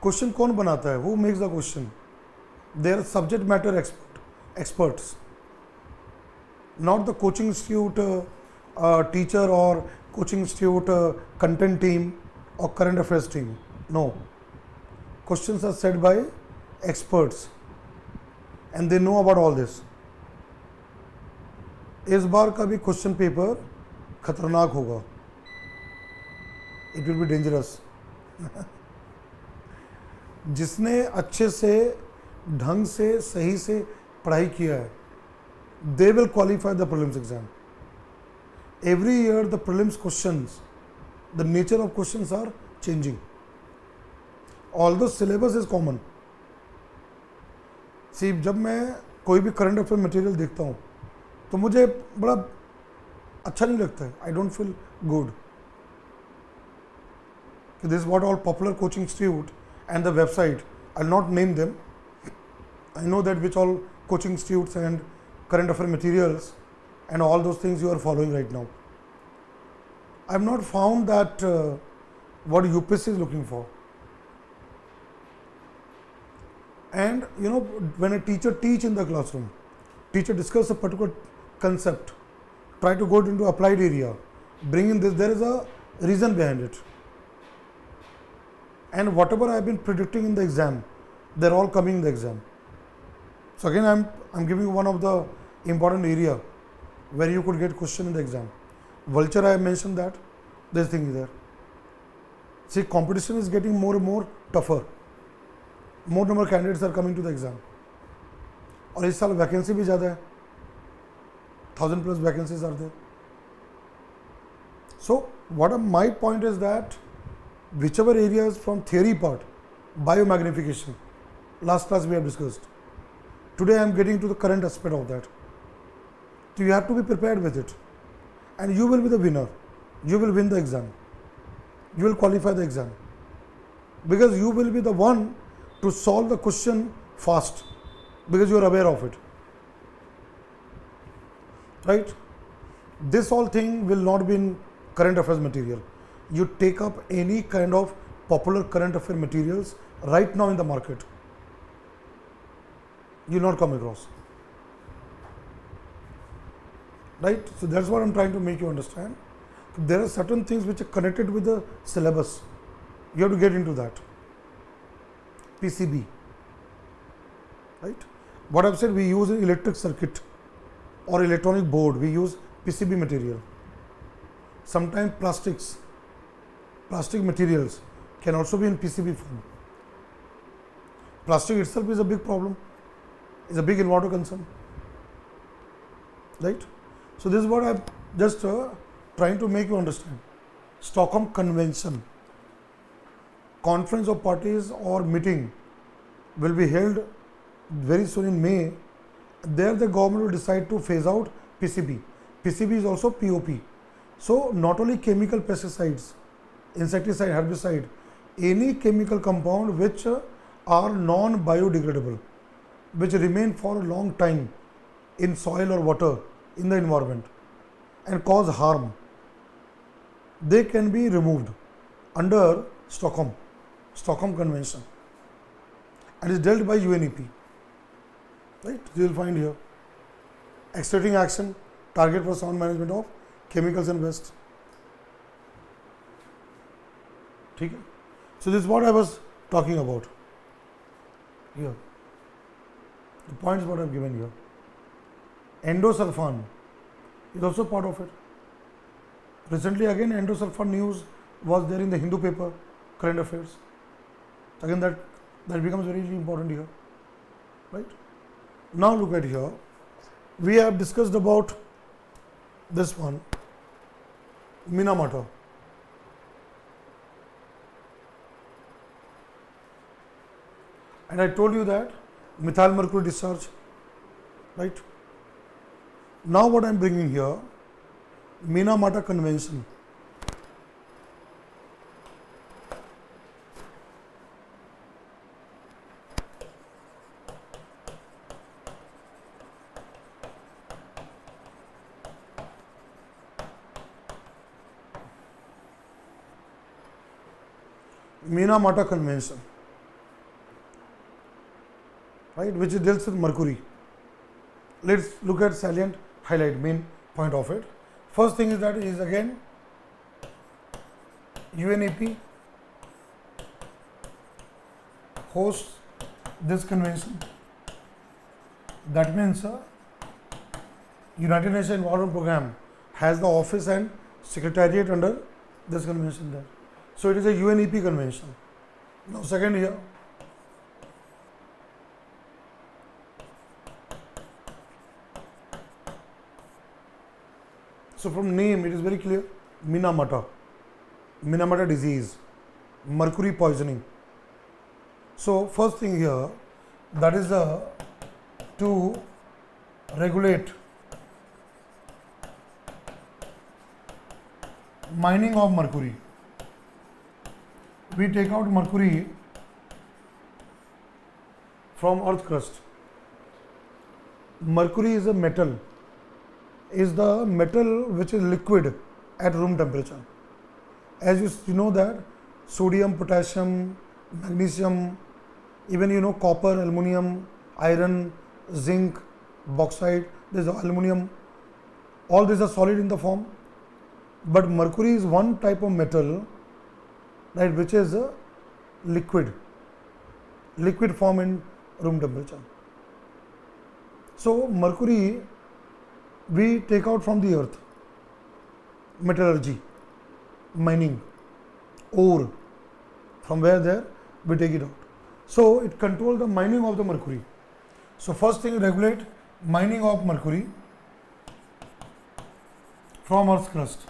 Question कौन बनाता है? Who makes the question? They are subject matter experts, not the coaching institute teacher or coaching institute content team or current affairs team. No. Questions are set by experts and they know about all this. इस बार का भी question paper खतरनाक होगा. It will be dangerous. जिसने अच्छे से ढंग से सही से पढ़ाई किया है, they will qualify the prelims exam. Every year the prelims questions, the nature of questions are changing. Although syllabus is common. See, जब मैं कोई भी करंट अफेयर मटेरियल देखता हूँ तो मुझे बड़ा अच्छा नहीं लगता है. I don't feel good. This is what all popular coaching institute and the website, I'll not name them. I know that which all coaching institutes and current affair materials and all those things you are following right now. I have not found that what UPSC is looking for. And you know, when a teacher teach in the classroom, teacher discuss a particular concept, try to go into applied area, bring in this, there is a reason behind it. And whatever I have been predicting in the exam, they are all coming in the exam. So again, I'm giving you one of the important area where you could get question in the exam. Vulture, I have mentioned that, this thing is there. See, competition is getting more and more tougher. More number of candidates are coming to the exam. और इस साल vacancy भी ज़्यादा है, 1000+ vacancies are there. So what my point is that whichever areas from theory part, biomagnification, last class we have discussed. Today I am getting to the current aspect of that. So you have to be prepared with it, and you will be the winner. You will win the exam. You will qualify the exam because you will be the one to solve the question fast because you are aware of it. Right? This whole thing will not be in current affairs material. you take up any kind of popular current affair materials right now in the market, you will not come across. Right? So that's what I'm trying to make you understand. There are certain things which are connected with the syllabus. You have to get into that. PCB. Right? What I've said, we use an electric circuit or electronic board, we use PCB material. Sometimes plastic materials can also be in PCB form. Plastic itself is a big problem, is a big environmental concern. Right? So this is what I'm just trying to make you understand. Stockholm Convention, Conference of Parties or meeting will be held very soon in May. There the government will decide to phase out PCB. PCB is also POP. So not only chemical pesticides, insecticide, herbicide, any chemical compound which are non-biodegradable, which remain for a long time in soil or water in the environment and cause harm, they can be removed under Stockholm Convention, and is dealt by UNEP. Right? You will find here accelerating action, target for sound management of chemicals and waste. Okay? So this is what I was talking about here. The points what I have given here. Endosulfan is also part of it. Recently again endosulfan news was there in the Hindu paper, current affairs. Again that becomes very important here. Right? Now look at here. We have discussed about this one, Minamata. And I told you that methyl mercury discharge, right? Now what I am bringing here, Minamata Convention. Minamata Convention, right, which deals with mercury. Let's look at salient highlight, main point of it. First thing is that is again UNEP hosts this convention. That means United Nations Environment Program has the office and secretariat under this convention there. So it is a UNEP convention. Now second here, so from name it is very clear, Minamata disease, mercury poisoning. So first thing here, that is to regulate mining of mercury. We take out mercury from earth crust. Mercury is a metal, is the metal which is liquid at room temperature. As you know that sodium, potassium, magnesium, even copper, aluminum, iron, zinc, bauxite, there is aluminum, all these are solid in the form, but mercury is one type of metal, right, which is a liquid form in room temperature. So mercury we take out from the earth, metallurgy, mining, ore, from where there we take it out. So it controls the mining of the mercury. So first thing, regulate mining of mercury from earth's crust.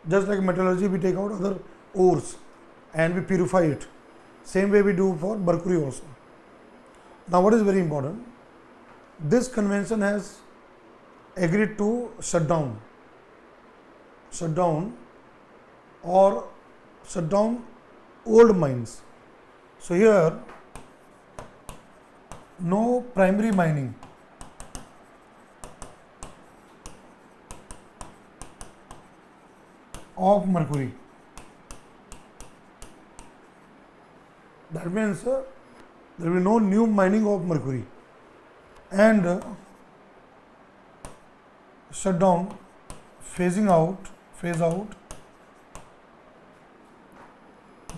Just like metallurgy, we take out other ores and we purify it. Same way we do for mercury also. Now what is very important, this convention has agreed to shut down old mines. So here no primary mining, of mercury. That means there will be no new mining of mercury, and shut down, phase out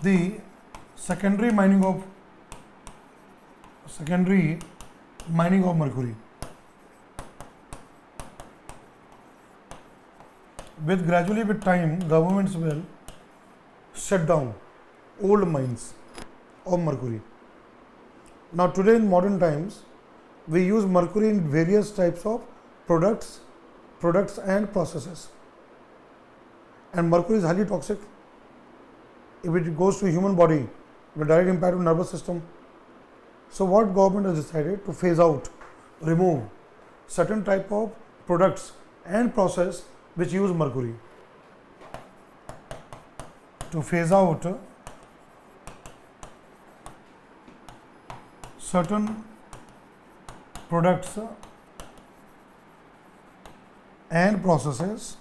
the secondary mining of mercury. Gradually with time, governments will shut down old mines of mercury. Now today in modern times, we use mercury in various types of products and processes. And mercury is highly toxic. If it goes to human body, with direct impact on nervous system. So what government has decided to phase out, remove certain type of products and process which use mercury. To phase out certain products and processes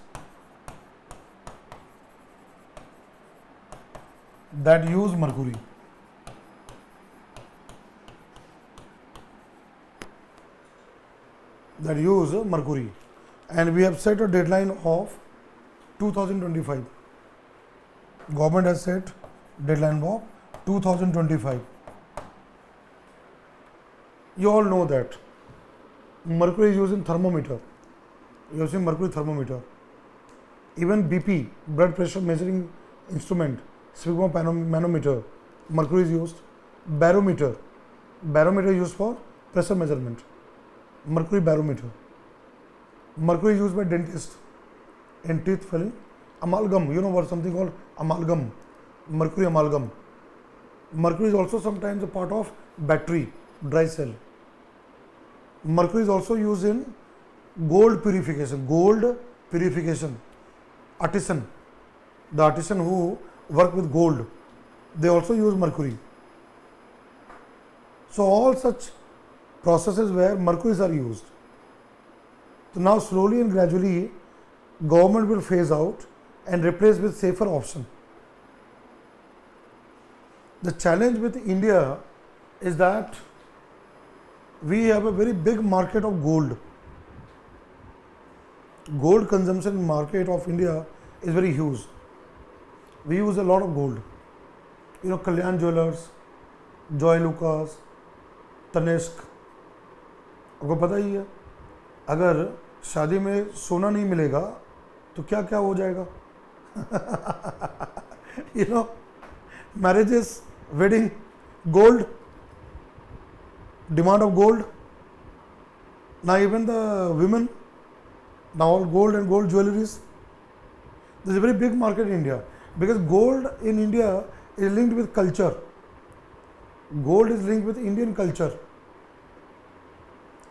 that use mercury. And we have set a deadline of 2025. Government has set deadline of 2025. You all know that mercury is used in thermometer. You have seen mercury thermometer. Even BP, blood pressure measuring instrument, sphygmomanometer, mercury is used. Barometer is used for pressure measurement. Mercury barometer. Mercury is used by dentist in teeth filling. Amalgam, you know what something called amalgam, mercury amalgam. Mercury is also sometimes a part of battery, dry cell. Mercury is also used in gold purification. Artisan, the artisan who work with gold, they also use mercury. So all such processes where mercuries are used. So now slowly and gradually government will phase out and replace with safer option. The challenge with India is that we have a very big market of gold. Gold consumption market of India is very huge. We use a lot of gold. You know, Kalyan Jewelers, Joy Lucas, Tanishq. आपको पता ही है, अगर शादी में सोना नहीं मिलेगा तो क्या क्या हो जाएगा. You know, marriages, wedding, gold, demand of gold. Now even the women, now all gold and gold jewelries. There is a very big market in India because gold in India is linked with culture. Gold is linked with Indian culture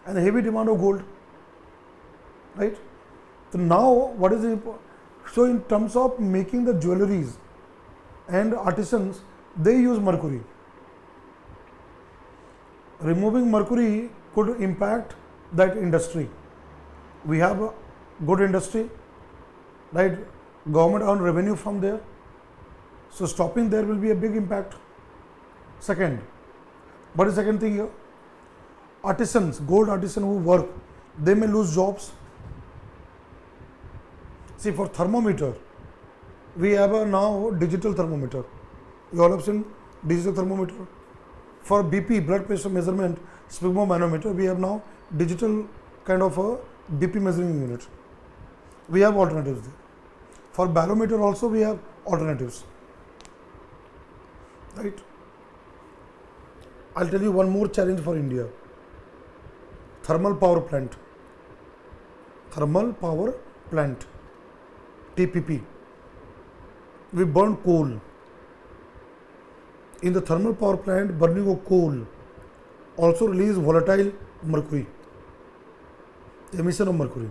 and the heavy demand of gold, right? So now what is important? So in terms of making the jewelries and artisans, they use mercury. Removing mercury could impact that industry. We have a good industry, right? Government earn revenue from there. So stopping there will be a big impact. Second, what is the second thing here? Artisans, gold artisans who work, they may lose jobs. See, for thermometer, we have a now digital thermometer. You all have seen digital thermometer. For BP, blood pressure measurement, sphygmomanometer, we have now digital kind of a BP measuring unit. We have alternatives there. For barometer also we have alternatives, right? I'll tell you one more challenge for India. Thermal power plant, TPP. We burn coal. In the thermal power plant, burning of coal also release volatile mercury, emission of mercury.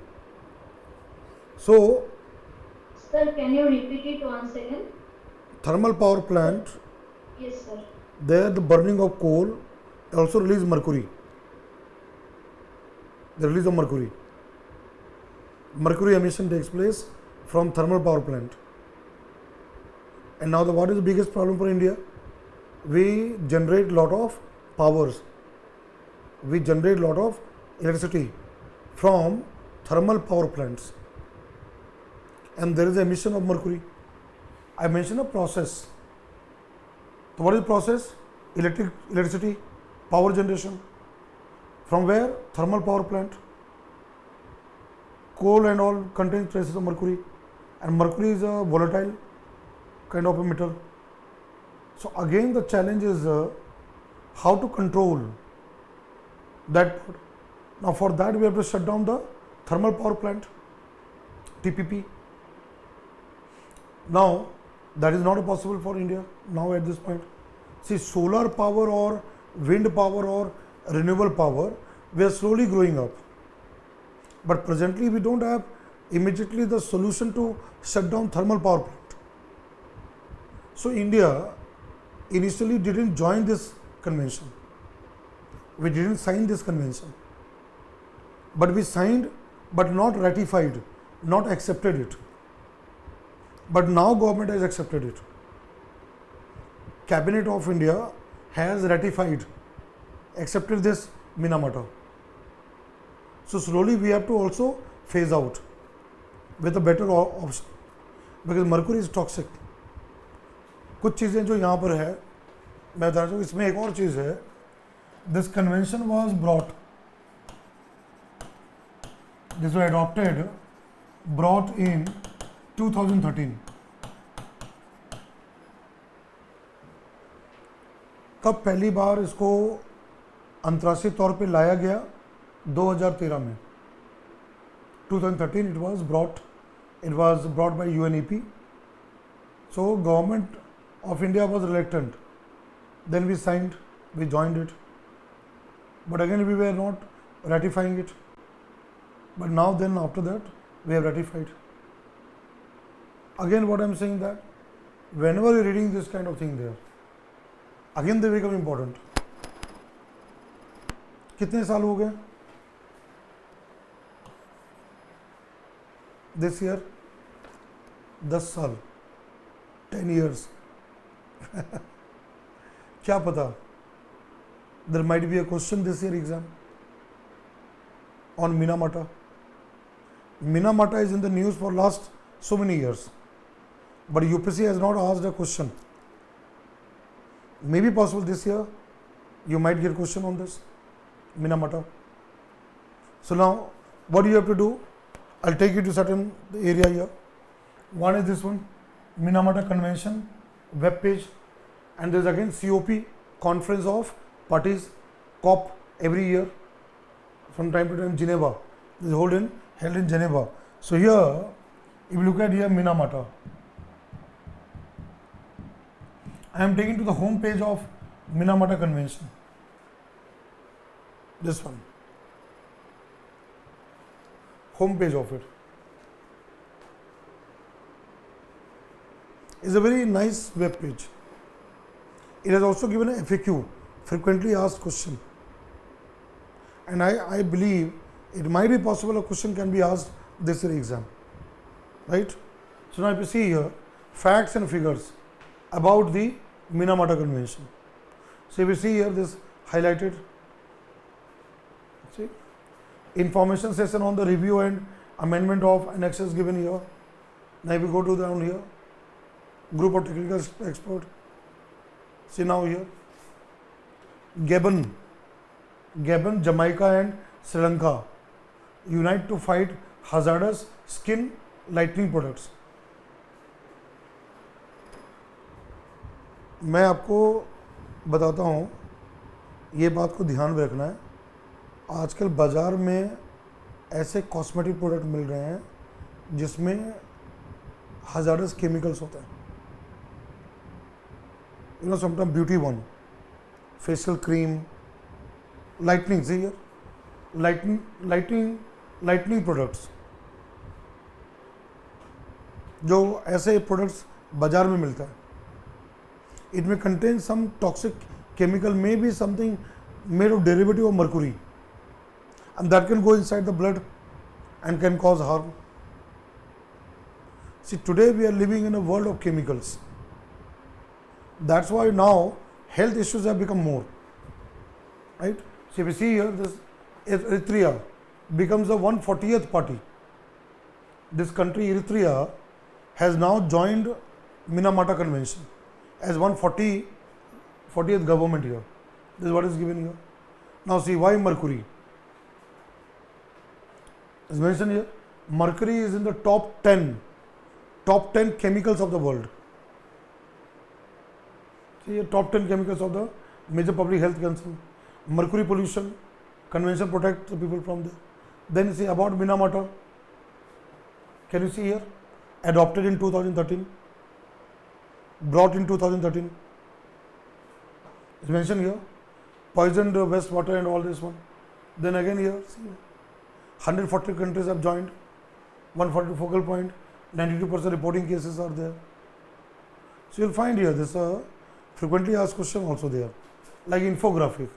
So, Sir, can you repeat it once again? Thermal power plant, Yes, sir. there the burning of coal also release mercury. The release of mercury. Mercury emission takes place from thermal power plant. And now what is the biggest problem for India? We generate lot of powers. We generate lot of electricity from thermal power plants. And there is emission of mercury. I mentioned a process. So what is the process? Electricity, power generation. From where? Thermal power plant. Coal and all contains traces of mercury. And mercury is a volatile kind of a metal. So again the challenge is how to control that part. Now for that we have to shut down the thermal power plant, TPP. Now that is not possible for India now at this point. See, solar power or wind power or renewable power, we are slowly growing up. But presently we don't have immediately the solution to shut down thermal power plant. So India initially didn't join this convention. We didn't sign this convention. But we signed but not ratified, not accepted it. But now government has accepted it. Cabinet of India has ratified, accepted this Minamata. So slowly we have to also phase out with a better option because mercury is toxic. कुछ चीज़ें जो यहाँ पर है मैं बता रहा हूँ, इसमें एक और चीज़ है. This convention was brought in 2013. कब पहली बार इसको अंतर्राष्ट्रीय तौर पे लाया गया? 2013 में. 2013 it was brought by UNEP. So government of India was reluctant. Then we signed, we joined it. But again we were not ratifying it. But now then after that we have ratified. Again what I am saying that whenever you are reading this kind of thing there, again they become important. कितने साल हो गए? This year 10 साल, 10 years. क्या पता? There might be a question this year exam on Minamata. Minamata is in the news for last so many years, but UPSC has not asked a question. Maybe possible this year you might get question on this Minamata. So now what do you have to do? I'll take you to certain area here. One is this one, Minamata Convention web page, and there is again COP, Conference of Parties, COP, every year from time to time. Geneva, this is held in Geneva. So here if you look at here Minamata, I am taken to the home page of Minamata Convention. This one, home page of it. Is a very nice web page. It has also given a FAQ, frequently asked question, and I believe it might be possible a question can be asked this year exam, right? So now if you see here facts and figures about the Minamata Convention. So if you see here this highlighted, see, information session on the review and amendment of annexes given here. Now if you go to down here, group of technical expert. See now here, Gabon, Jamaica and Sri Lanka unite to fight hazardous skin lightening products. मैं आपको बताता हूँ, ये बात को ध्यान में रखना है. आजकल बाज़ार में ऐसे कॉस्मेटिक प्रोडक्ट मिल रहे हैं जिसमें hazardous केमिकल्स होते हैं. You know, sometimes beauty one, facial cream, lightening, see here, lightening products. जो ऐसे प्रोडक्ट्स बाजार में मिलता है, it may contain some toxic chemical, maybe something made of derivative of mercury, and that can go inside the blood and can cause harm. See, today we are living in a world of chemicals. That's why now health issues have become more, right? So if you see here, this Eritrea becomes the 140th party. This country, Eritrea, has now joined Minamata Convention as 140th government here. This is what is given here. Now see, why mercury? As mentioned here, mercury is in the top 10 chemicals of the world. See here, top 10 chemicals of the major public health concern. Mercury pollution, convention protects the people from there. Then you see about Minamata. Can you see here? Adopted in 2013, brought in 2013. It's mentioned here. Poisoned wastewater and all this one. Then again here, see, 140 countries have joined, 140 focal point, 92% reporting cases are there. So you'll find here this frequently asked question also there, like infographic.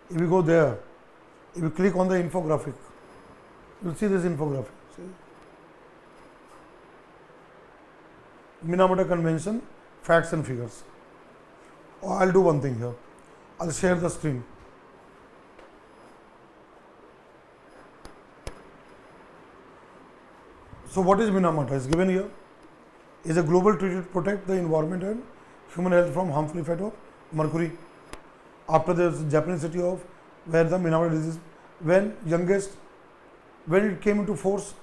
If you go there, if you click on the infographic, you'll see this infographic. See? Minamata Convention, facts and figures. I'll do one thing here. I'll share the screen. So what is Minamata? It's given here. Is a global treaty to protect the environment and human health from harmful effect of mercury. After the Japanese city of where the Minamata disease, when it came into force,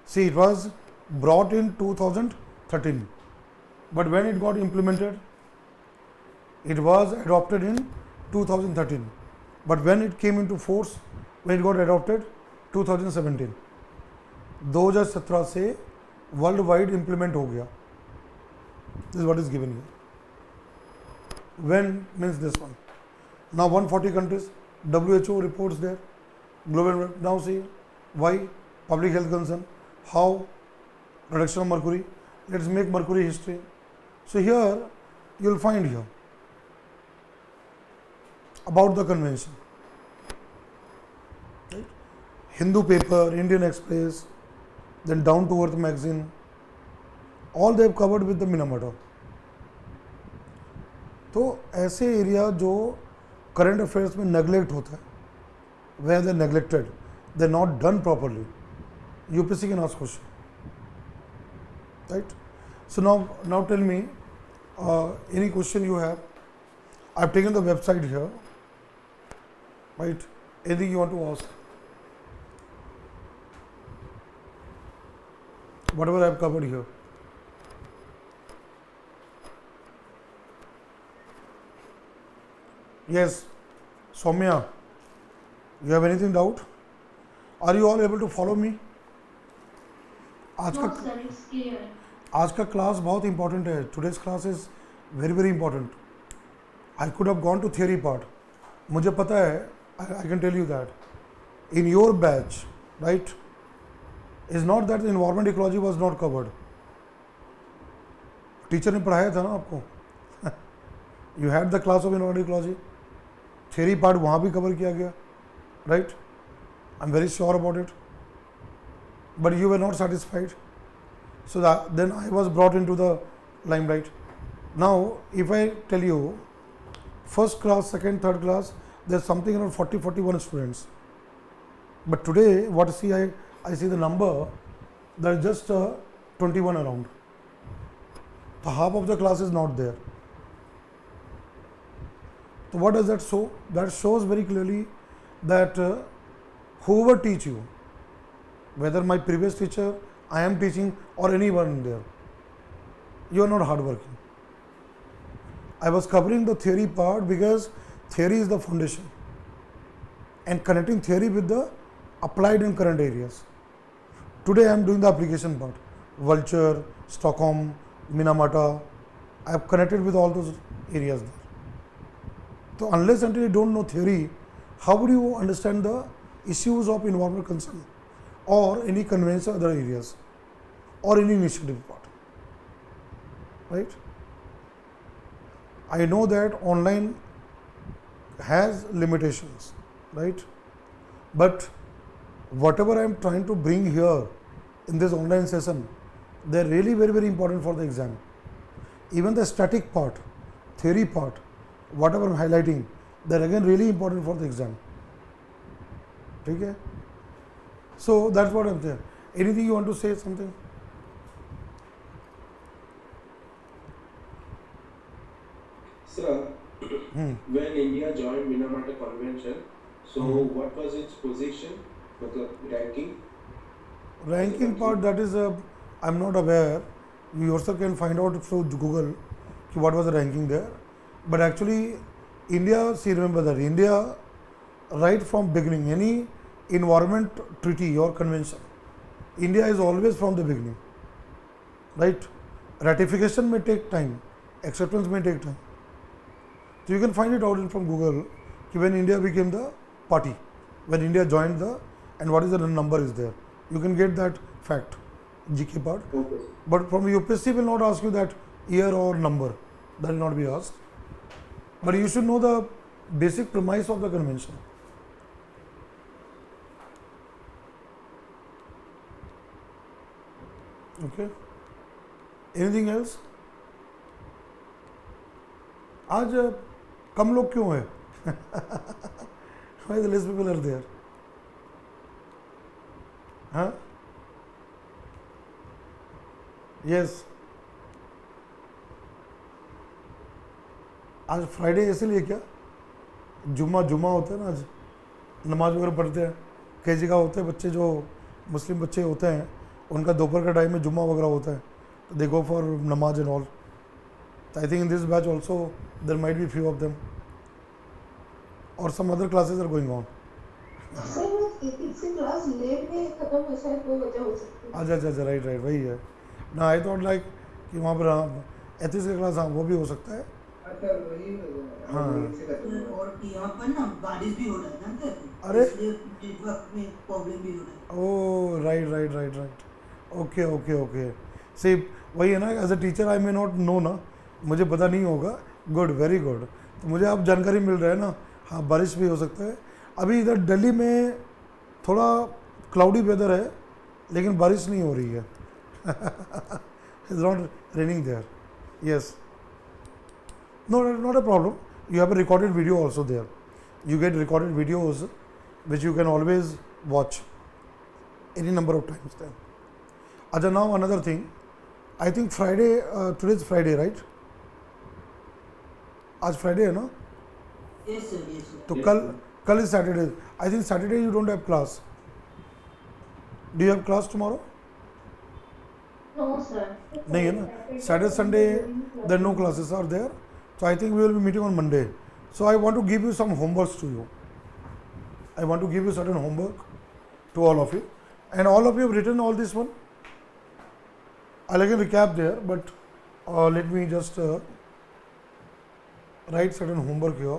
see, it was brought in 2013, but when it got implemented, it was adopted in 2013, but when it came into force, when it got adopted 2017, 2017 से world wide implement हो गया. This what is given here. When means this one. Now 140 countries, WHO reports there, global. Now see why public health concern, how reduction of mercury. Let's make mercury history. So here you will find here about the convention. Right? Hindu paper, Indian Express, then Down to Earth magazine, all they have covered with the Minamata. तो ऐसे area जो current affairs में neglect होता है, where they neglected, they not done properly, UPSC can ask question, right? So now tell me any question you have. I have taken the website here, right? Anything you want to ask, whatever I have covered here. Yes, Soumya, you have anything doubt? Are you all able to follow me? आज का class बहुत important है. Today's class is very very important. I could have gone to theory part. मुझे पता है, I can tell you that in your batch, right, is not that environment ecology was not covered. Teacher ने पढ़ाया था ना आपको. You had the class of environment ecology. Theory part वहाँ भी कवर किया गया, right? I am very sure about it. But you were not satisfied, so then I was brought into the limelight. Now if I tell you first class, second, third class, there's something around 40-41 students. But today what I see the number, there is just 21 around. So half of the class is not there. So what does that show? That shows very clearly that whoever teach you, whether my previous teacher, I am teaching, or anyone there, you are not hardworking. I was covering the theory part because theory is the foundation, and connecting theory with the applied and current areas. Today I am doing the application part. Vulture, Stockholm, Minamata, I have connected with all those areas there. So unless until you don't know theory, how would you understand the issues of environmental concern or any convention other areas or any initiative part, right? I know that online has limitations, right? But whatever I am trying to bring here in this online session, they are really very, very important for the exam. even the static part, theory part, whatever I'm highlighting, they're again really important for the exam. Okay? So that's what I'm saying. Anything you want to say something? Sir, when India joined Minamata Convention, so what was its position, ranking? Ranking part, that is, I'm not aware. You yourself can find out through Google what was the ranking there. But actually, India, see, remember that India, right from beginning, any environment treaty or convention, India is always from the beginning, right? Ratification may take time, acceptance may take time. So you can find it out from Google when India became the party, when India joined the, and what is the number is there. You can get that fact, GK part. Okay. But from UPSC will not ask you that year or number, that will not be asked. But you should know the basic premise of the convention. Okay. Anything else? आज कम लोग क्यों हैं? Why the less people are there? हाँ? Yes. आज Friday इसलिए क्या? जुम्मा होता है ना, आज नमाज वगैरह पढ़ते हैं. कई जगह होते हैं बच्चे जो मुस्लिम बच्चे होते हैं, उनका दोपहर का टाइम में जुम्मा वगैरह होता है, तो they go for namaz and all. I think in this batch also there might be few of them or some other classes are going on. Class late में खत्म हो शायद वो वजह हो सकती है. अच्छा राइट वही है ना. आई थॉट लाइक कि वहाँ पर एथिक्स का क्लास, हाँ वो भी हो सकता है. हाँ और यहाँ पर ना बारिश भी हो रहा है ना, अरे नेटवर्क में प्रॉब्लम भी हो रहा है. Oh right. ओके. सी वही है ना, as a teacher I may not know ना, मुझे पता नहीं होगा. Good, very good. तो मुझे अब जानकारी मिल रहा है ना. हाँ बारिश भी हो सकता है. अभी इधर दिल्ली में थोड़ा क्लाउडी वेदर है, लेकिन बारिश नहीं हो रही है. It's not raining there. Yes, not a problem. You have a recorded video also there. You get recorded videos which you can always watch any number of times then. Acha, now another thing. I think Friday, today is Friday, right? आज Friday है ना? Yes sir. तो कल is Saturday. I think Saturday you don't have class. Do you have class tomorrow? No sir. नहीं है ना. Saturday, Sunday, there no classes are there. So I think we will be meeting on Monday. So I want to give you some homeworks to you. I want to give you certain homework to all of you. And all of you have written all this one. I'll again recap there, but let me just write certain homework here.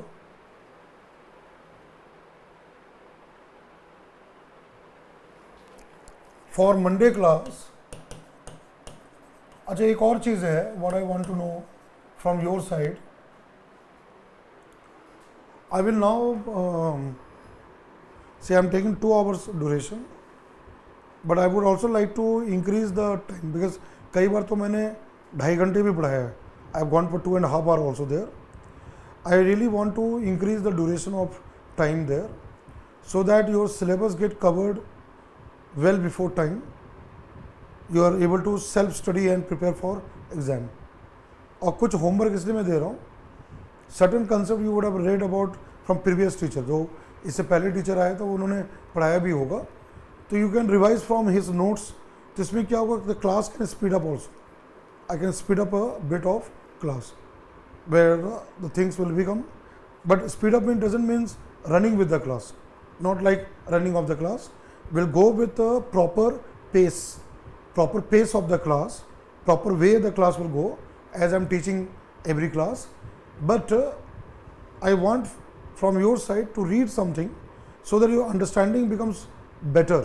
For Monday class, अच्छा एक और चीज़ है, what I want to know from your side. I will now say I'm taking 2 hours duration, but I would also like to increase the time because कई बार तो मैंने 2.5 घंटे भी पढ़ाया है. I have gone for 2.5 hours also there. I really want to increase the duration of time there so that your syllabus get covered well before time. You are able to self study and prepare for exam. और कुछ homework इसलिए मैं दे रहा हूँ. Certain concept you would have read about from previous teacher, जो इससे पहले teacher आया था उन्होंने पढ़ाया भी होगा, तो you can revise from his notes. तो इसमें क्या होगा, the class can speed up also. I can speed up a bit of class where the things will become, but speed up doesn't means running with the class, not like running of the class. Will go with proper pace of the class, proper way the class will go as I'm teaching every class. But I want from your side to read something so that your understanding becomes better.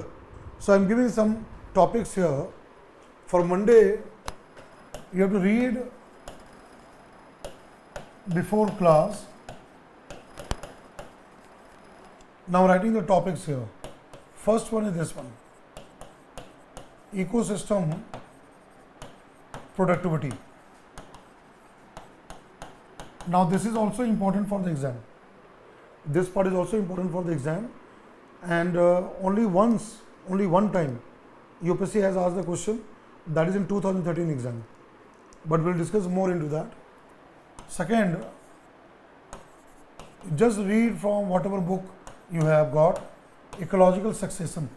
So I'm giving some topics here. For Monday, you have to read before class. Now writing the topics here. First one is this one. Ecosystem productivity. Now this is also important for the exam. This part is also important for the exam, and only one time UPSC has asked the question, that is in 2013 exam, but we'll discuss more into that. Second, just read from whatever book you have got, ecological succession.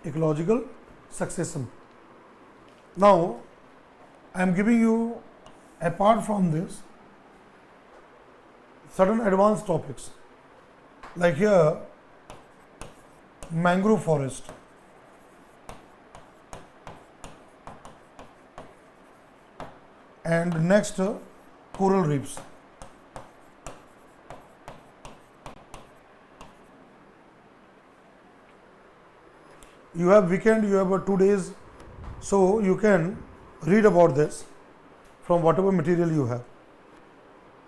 Ecological succession. Now, I am giving you, apart from this, certain advanced topics. Like here, mangrove forest. And next, coral reefs. You have weekend, you have 2 days, so you can read about this from whatever material you have.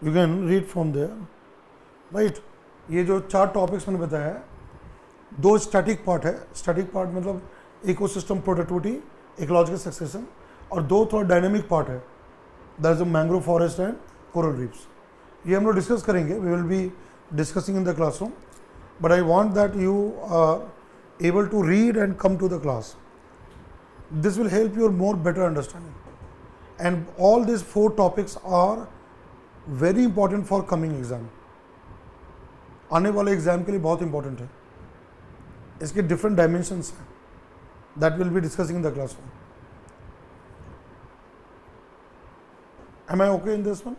You can read from there, right? ये जो 4 topics मैंने बताया है, 2 static part है. Static part मतलब ecosystem productivity, ecological succession, और 2 थोड़ा dynamic part है, that is mangrove forest and coral reefs. ये हम लोग डिस्कस करेंगे, we will be discussing in the classroom, but I want that you able to read and come to the class. This will help your more better understanding, and all these 4 topics are very important for coming exam. आने वाले exam के लिए बहुत important है. इसके different dimensions हैं, that will be discussing in the classroom. Am I okay in this one?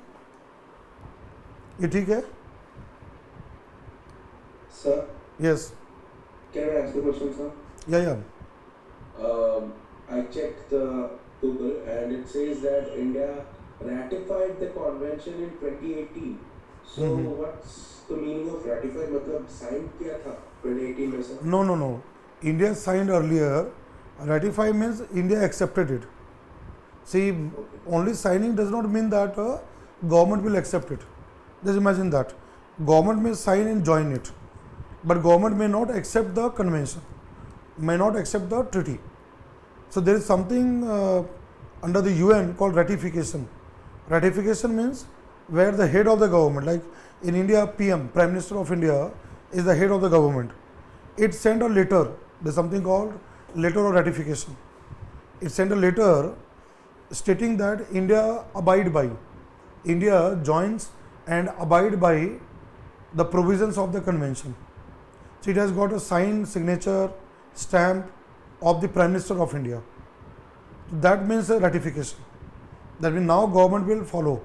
ये ठीक है? Sir, yes. can I ask the question, sir? या I checked the Google and it says that India ratified the convention in 2018. So what's the meaning of ratify? मतलब sign किया था 2018 में sir? No. India signed earlier. Ratify means India accepted it. See, only signing does not mean that government will accept it. Just imagine that. Government may sign and join it, but government may not accept the convention, may not accept the treaty. So there is something under the UN called ratification. Ratification means where the head of the government, like in India, PM, Prime Minister of India, is the head of the government. It sent a letter. There is something called letter of ratification. It sent a letter stating that India abide by, India joins and abide by the provisions of the convention. So it has got a sign, signature, stamp of the Prime Minister of India. That means a ratification. That means now government will follow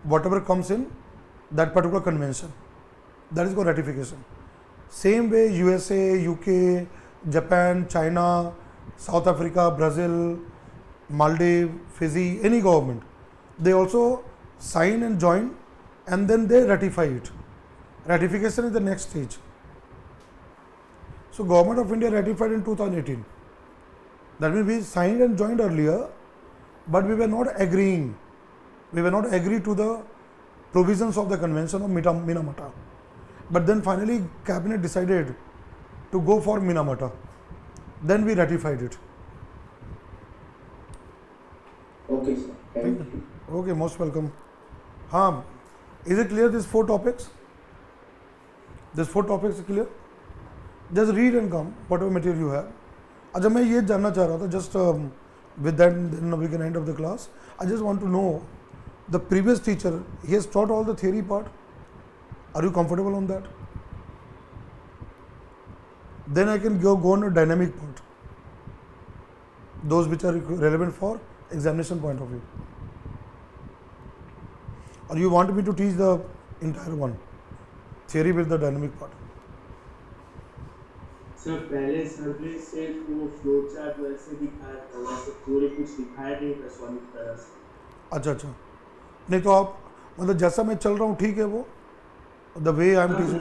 whatever comes in that particular convention. That is called ratification. Same way USA, UK, Japan, China, South Africa, Brazil, Maldives, Fiji, any government, they also sign and join and then they ratify it. Ratification is the next stage. So government of India ratified in 2018. That means we signed and joined earlier, but we were not agreeing. We were not agreed to the provisions of the convention of Minamata. But then finally cabinet decided to go for Minamata. Then we ratified it. Okay, sir. Thank you. Okay, most welcome. Is it clear, these 4 topics? These 4 topics are clear? Just read and come, whatever material you have. अच्छा, मैं ये जानना चाह रहा था, just with that then we can end of the class. I just want to know, the previous teacher, he has taught all the theory part. Are you comfortable on that? Then I can go on a dynamic part, those which are relevant for examination point of view. Or you want me to teach the entire one, theory with the dynamic part? Sir पहले sir ने सिर्फ वो flow chart वैसे दिखाया था, वैसे पूरे कुछ दिखाया नहीं था सॉलिड तरह से. अच्छा, नहीं तो आप मतलब जैसा मैं चल रहा हूँ ठीक है, वो the way I am teaching.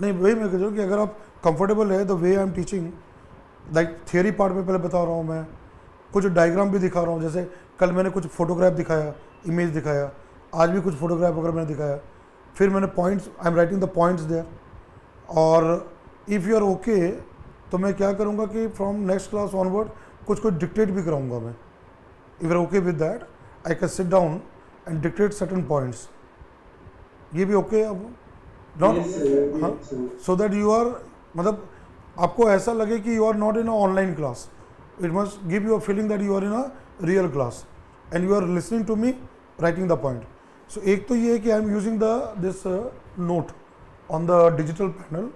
नहीं, वही मैं कह रहा हूँ कि अगर आप कंफर्टेबल है the way I am teaching, like theory part में पहले बता रहा हूँ, मैं कुछ डायग्राम भी दिखा रहा हूँ. जैसे कल मैंने कुछ फोटोग्राफ दिखाया, इमेज दिखाया, आज भी कुछ फोटोग्राफ वगैरह मैंने दिखाया, फिर मैंने points, I am writing the points there. और इफ़ यू आर ओके तो मैं क्या करूँगा कि फ्रॉम नेक्स्ट क्लास ऑनवर्ड कुछ डिक्टेट भी कराऊँगा मैं, if you're okay with that, I can sit down and dictate certain points. ये भी okay अब not Yes, sir. हाँ Yes, sir. so that you are मतलब आपको ऐसा लगे कि you are not in a online class. It must give you a feeling that you are in a real class and you are listening to me writing the point. So एक तो ये है कि I am using this note on the digital panel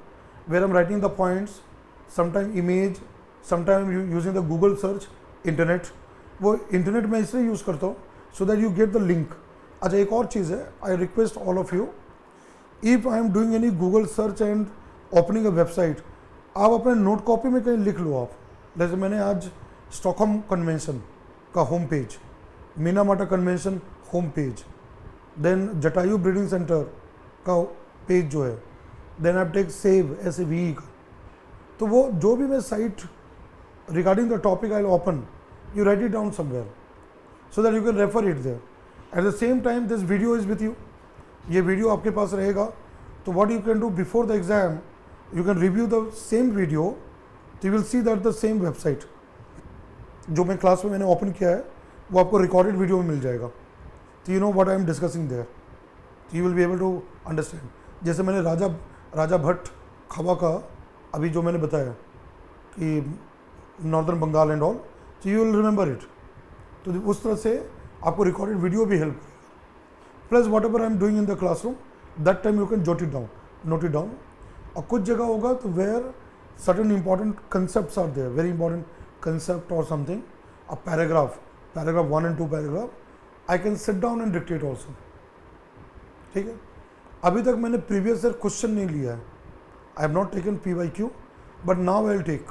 where I am writing the points, sometime image, sometime using the Google search, internet. वो internet में इसलिए use करता हूँ so that you get the link. अच्छा एक और चीज़ है, I request all of you, if I am doing any Google search and opening a website, आप अपने नोट कॉपी में कहीं लिख लो आप. जैसे मैंने आज स्टॉकहोम कन्वेंशन का home page, Minamata convention home page, then Jatayu breeding centre का पेज जो है, देन आप टेक सेव SAVE का, तो वो जो भी मैं site regarding the topic I open, you write it down somewhere so that you can refer it there. At the same time this video is with you, ये video आपके पास रहेगा. तो what you can do before the exam, you can review the same video, so you will see that the same website जो मैं class में मैंने open किया है वो आपको रिकॉर्डेड वीडियो में मिल जाएगा. तो you know what I am discussing there, you will be able to understand. जैसे मैंने राजा भट्ट खवा का अभी जो मैंने बताया कि नॉर्दर्न बंगाल एंड ऑल, तो यू विल रिमेंबर इट. तो उस तरह से आपको रिकॉर्डेड वीडियो भी हेल्प करेगा. Plus whatever I am doing in the classroom, that time you can jot it down, note it down. और कुछ जगह होगा तो where certain important concept are there, very important concept or something, a paragraph 1 and 2 paragraph, I can sit down and dictate also. ठीक है. अभी तक मैंने प्रीवियस ईयर क्वेश्चन नहीं लिया है, I have not taken PYQ, but now I will take.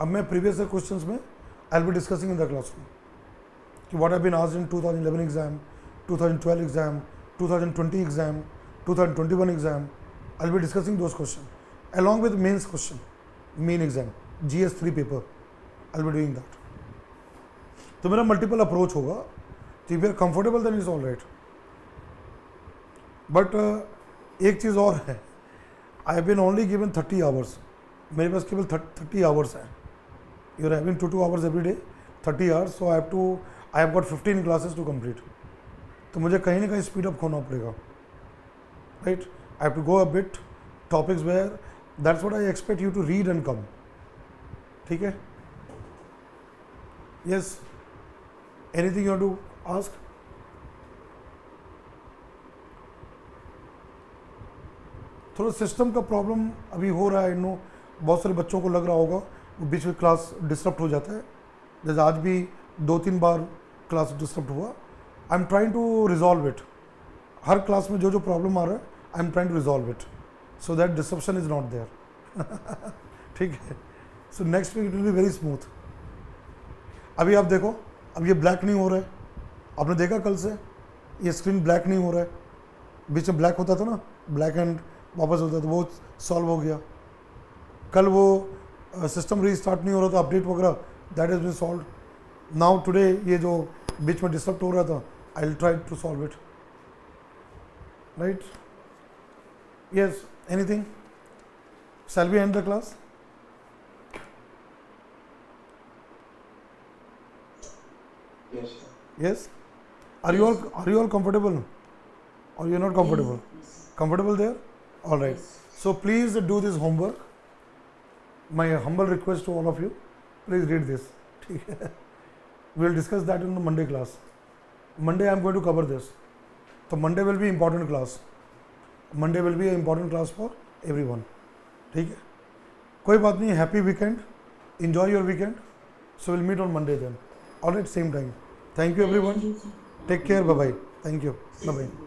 अब मैं प्रीवियस ईयर क्वेश्चंस में I will be discussing in the classroom कि what have been asked in 2011 exam, 2012 exam, 2020 exam, 2021 exam. I will be discussing those question along with mains question, main exam GS3 paper, I will be doing that. तो मेरा multiple approach होगा. तो if you are comfortable then is all right. But एक चीज़ और है, I have been only given 30 hours, मेरे पास केवल 30 आवर्स हैं. You are having 2 hours every day, 30 hours. So I have got 15 classes to complete. तो मुझे कहीं ना कहीं स्पीड अप होना पड़ेगा, right. I have to go a bit topics where that's what I expect you to read and come. ठीक है. Yes, anything you want to ask? थोड़ा सिस्टम का प्रॉब्लम अभी हो रहा है. नो, बहुत सारे बच्चों को लग रहा होगा वो बीच में क्लास डिस्टर्ब हो जाता है. जैसे आज भी 2-3 बार क्लास डिस्टर्ब हुआ. I am trying to resolve it. हर क्लास में जो प्रॉब्लम आ रहा है I am trying to resolve it so that disruption is not there. ठीक है. So next week it will be very smooth. अभी आप देखो, अब ये ब्लैक नहीं हो रहा है. आपने देखा कल से ये स्क्रीन ब्लैक नहीं हो रहा है. बीच में ब्लैक होता था ना, ब्लैक एंड वापस होता था, वो सॉल्व हो गया. कल वो सिस्टम रीस्टार्ट नहीं हो रहा था, अपडेट वगैरह, that is been solve. Now today ये जो बीच में डिस्टर्ब हो रहा था, I will try to solve it, right. Yes, anything? Shall we end the class? Yes, sir. Yes. Are you all comfortable, or you are not comfortable? Comfortable there? All right. So please do this homework. My humble request to all of you, please read this. We will discuss that in the Monday class. Monday I am going to cover this. So Monday will be important class. Monday will be an important class for everyone. ठीक है. कोई बात नहीं. Happy weekend. Enjoy your weekend. So we'll meet on Monday then. All right, same time. Thank you everyone. Take care. Bye bye. Thank you. Bye bye.